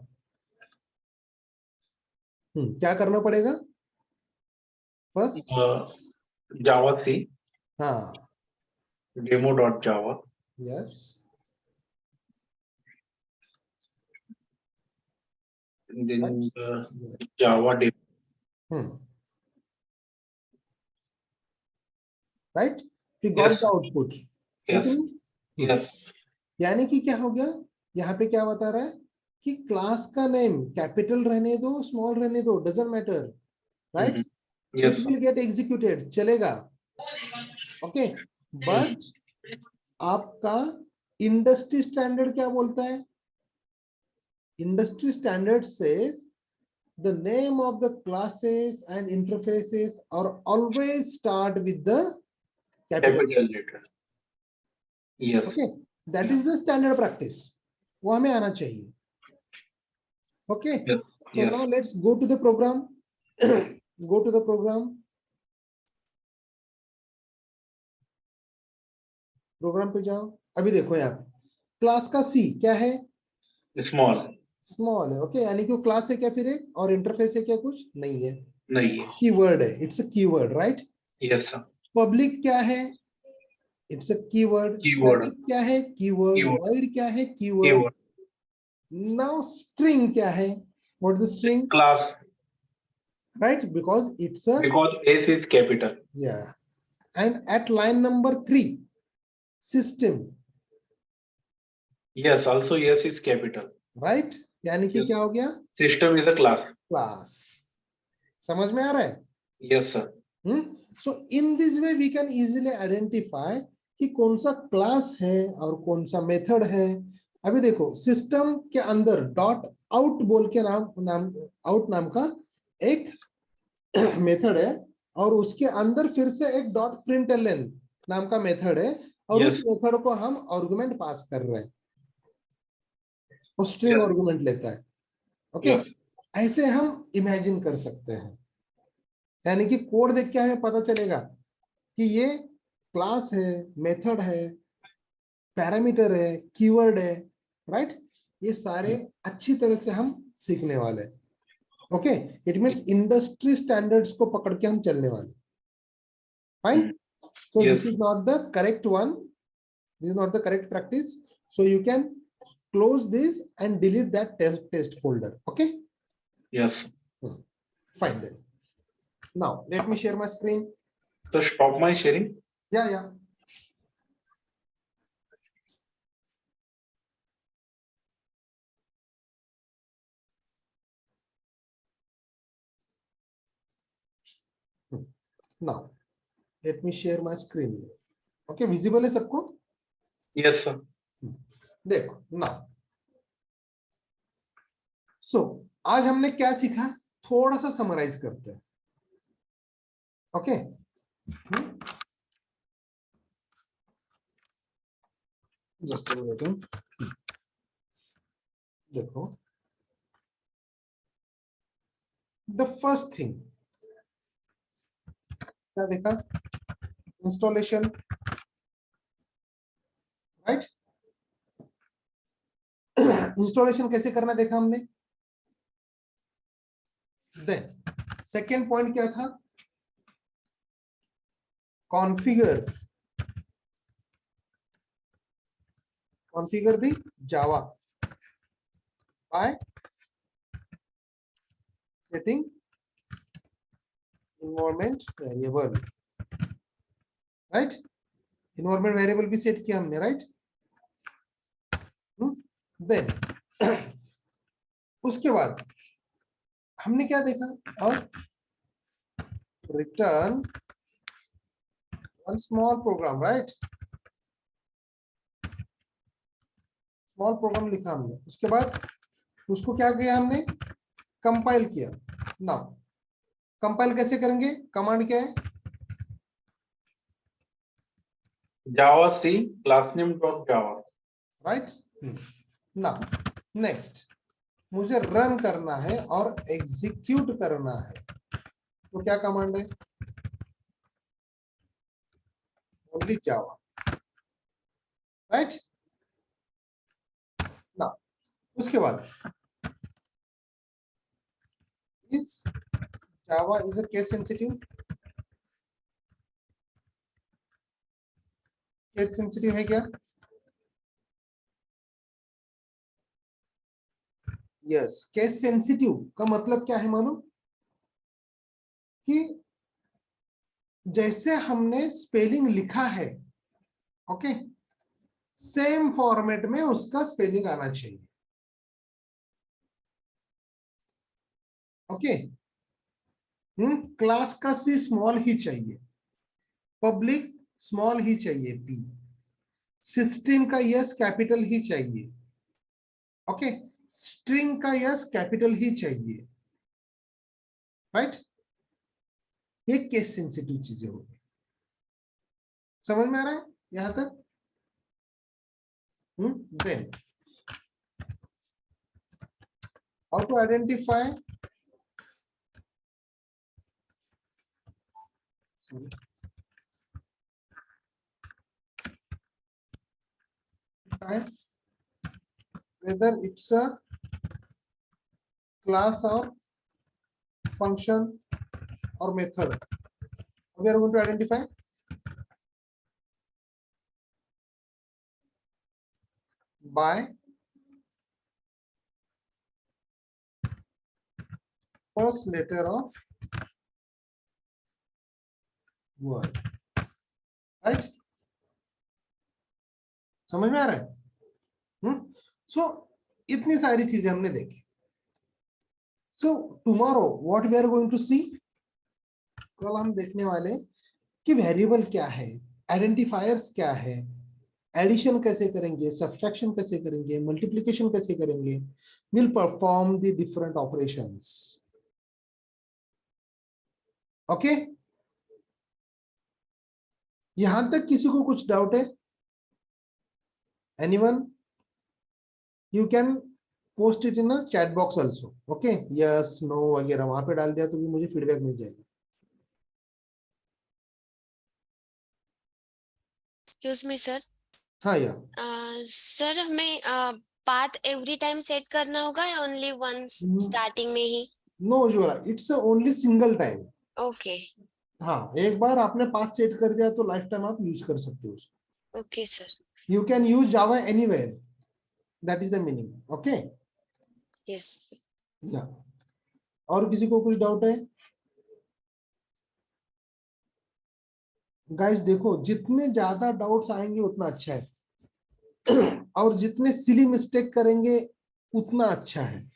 क्या करना पड़ेगा फर्स्ट? जावा सी हाँ demo.java, yes then Java demo. Right, we got Yes. The output. Yes. Yes. यानी कि क्या हो गया, यहाँ पे क्या बता रहा है कि क्लास का नेम कैपिटल रहने दो स्मॉल रहने दो, doesn't matter, right? Yes. It will get executed, चलेगा। ओके बट आपका इंडस्ट्री स्टैंडर्ड क्या बोलता है? Industry standard says the name of the classes and interfaces are always start with the capital. Capital letter. Yes. Okay, that is the standard practice. वो हमें आना चाहिए। Okay, Yes. so Yes. now let's go to the program. Go to the program. Program पे जाओ। अभी देखो यहाँ पे क्लास का सी क्या है? Small. स्मॉल है। ओके यानी कि वो क्लास है क्या फिर एक, और इंटरफेस है क्या? कुछ नहीं है, नहीं है। कीवर्ड है, it's a keyword, right? Yes sir. Public क्या है? It's a keyword. Keyword. Static क्या है? कीवर्ड। Keyword. वॉइड क्या है? कीवर्ड। Keyword. नाउ स्ट्रिंग क्या है? What is the string? Class. Right, because it's a Because S is capital. या and at line number 3 system, Yes. Also S is capital. Right? यानी कि Yes. क्या हो गया? System is a class. Class. समझ में आ रहा है? Yes sir. So in this way we can easily identify कि कौन सा क्लास है और कौन सा मेथड है। अभी देखो सिस्टम के अंदर डॉट आउट बोल के आउट नाम का एक मेथड है, और उसके अंदर फिर से एक डॉट प्रिंटलन नाम का मेथड है, और Yes. उस मेथड को हम आर्गुमेंट पास कर रहे हैं, वो स्ट्रिंग Yes. आर्गुमेंट लेता है। Okay Yes. ऐसे हम इमेजिन कर सकते हैं, यानी कि कोड देख के हमें पता चलेगा कि ये क्लास है, मेथड है, पैरामीटर है, कीवर्ड है, राइट? ये सारे अच्छी तरह से हम सीखने वाले हैं। Okay it means industry standards को पकड़ के हम चलने वाले। Fine, so this Yes. Is not the correct one, this is not the correct practice, so you can close this and delete that test folder. Okay, Yes. fine then. Now let me share my screen. So stop my sharing. Yeah. Now let me share my screen. Okay, visible है सबको? Yes sir. देखो now, so आज हमने क्या सीखा, थोड़ा सा summarise करते हैं। ओके जस्ट देखो, द फर्स्ट थिंग क्या देखा? Installation, right? इंस्टॉलेशन कैसे करना देखा हमने। देन सेकेंड पॉइंट क्या था? Configure the Java bye setting environment variable, right? Environment variable भी सेट किया हमने, राइट? देन उसके बाद हमने क्या देखा? और return one small program, right? Small program लिखा हमने, उसके बाद उसको क्या किया हमने? कंपाइल किया। नाउ कंपाइल कैसे करेंगे? कमांड क्या है? Java C class name dot Java. Right? Now next मुझे रन करना है और एग्जीक्यूट करना है, तो क्या कमांड है? ओनली जावा, राइट? नाउ उसके बाद is Java is a case sensitive, case sensitive है क्या? यस, केस सेंसिटिव का मतलब क्या है मालूम? कि जैसे हमने स्पेलिंग लिखा है, ओके, सेम फॉर्मेट में उसका स्पेलिंग आना चाहिए। ओके, क्लास का सी स्मॉल ही चाहिए, पब्लिक स्मॉल ही चाहिए, पी, सिस्टम का यस कैपिटल ही चाहिए, ओके, स्ट्रिंग का यस कैपिटल ही चाहिए, राइट? ये केस सेंसिटिव चीजें होगी। समझ में आ रहा है यहां तक? Then how to identify whether it's a class or function or method. We are going to identify by first letter of word, right? समझ में आ रहा है? सो इतनी सारी चीजें हमने देखी। So tomorrow what we are going to see, कल हम देखने वाले कि वेरिएबल क्या है, आइडेंटिफायर्स क्या है, एडिशन कैसे करेंगे, सब्ट्रैक्शन कैसे करेंगे, मल्टीप्लिकेशन कैसे करेंगे, will perform the different operations. Okay, यहां तक किसी को कुछ डाउट है? Anyone? You can post it in a chat box also, okay, yes no वगैरह वहां पे डाल दिया तो भी मुझे फीडबैक मिल जाएगा। एक्सक्यूज मी सर, हाँ या सर हमें पाथ एवरी टाइम सेट करना होगा या ओनली वंस स्टार्टिंग में ही? नो जोरा, it's only single time. Okay हाँ, एक बार आपने पाथ सेट कर दिया तो लाइफ टाइम आप यूज कर सकते हो उसको। Okay sir, you can use Java anywhere, that is the meaning. Okay, yes. या और किसी को कुछ डाउट है? गाइस देखो, जितने ज्यादा डाउट्स आएंगे उतना अच्छा है और जितने सिली मिस्टेक करेंगे उतना अच्छा है।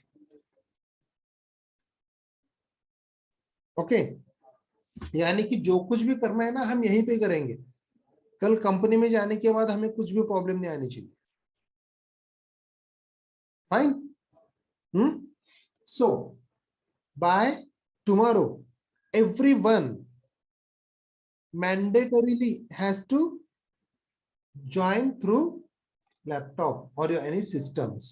ओके, यानी कि जो कुछ भी करना है ना हम यहीं पे करेंगे, कल कंपनी में जाने के बाद हमें कुछ भी प्रॉब्लम नहीं आनी चाहिए। Fine? So by tomorrow everyone mandatorily has to join through laptop or any systems।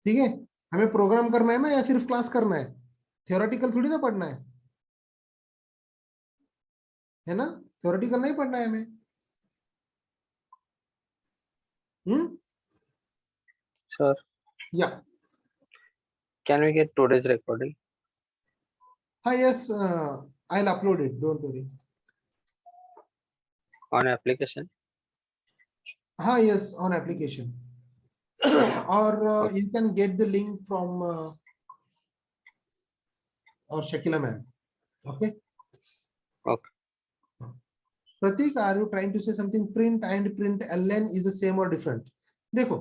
ठीक है, हमें प्रोग्राम करना है ना या सिर्फ क्लास करना है? थियोरेटिकल थोड़ी ना पढ़ना है ना? थियोरेटिकल नहीं पढ़ना है हमें। Sir, या can we get today's recording हाँ, yes, I will upload it, don't worry. on application? हाँ, yes, on application or you can get the link from our Shakila ma'am. Okay, Okay. Pratik, are you trying to say something? Print and print ln is the same or different? देखो,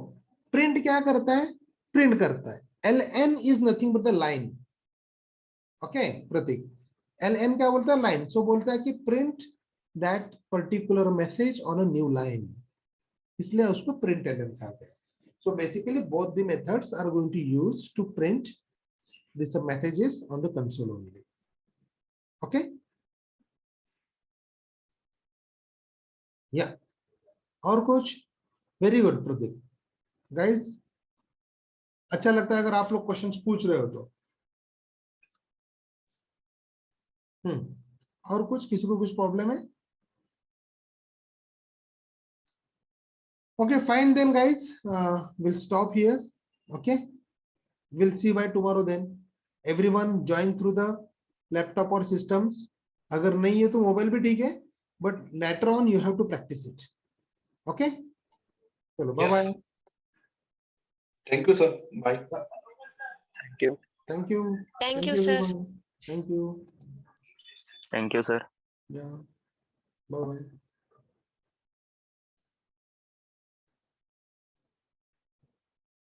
print क्या करता है? Print करता है। ln is nothing but the line. Okay, Pratik. ln क्या बोलता है? Line. So बोलता है कि print that particular message on a new line. इसलिए उसको print ln कहते हैं। So basically both the methods are going to use to print these messages on the console only. Okay? Yeah. और कुछ? Very good Pradeep. Guys अच्छा लगता है अगर आप लोग क्वेश्चंस पूछ रहे हो तो। और कुछ, किसी को कुछ प्रॉब्लम है? Okay, fine then, guys. We'll stop here. Okay. We'll see by tomorrow then. Everyone join through the laptop or systems. अगर नहीं है तो मोबाइल भी ठीक है, but later on you have to practice it. Okay. चलो, bye bye. Yes. Thank you, sir. Bye. Thank you. Thank you. Thank you, sir. everyone. Thank you. Thank you, sir. Yeah. Bye bye.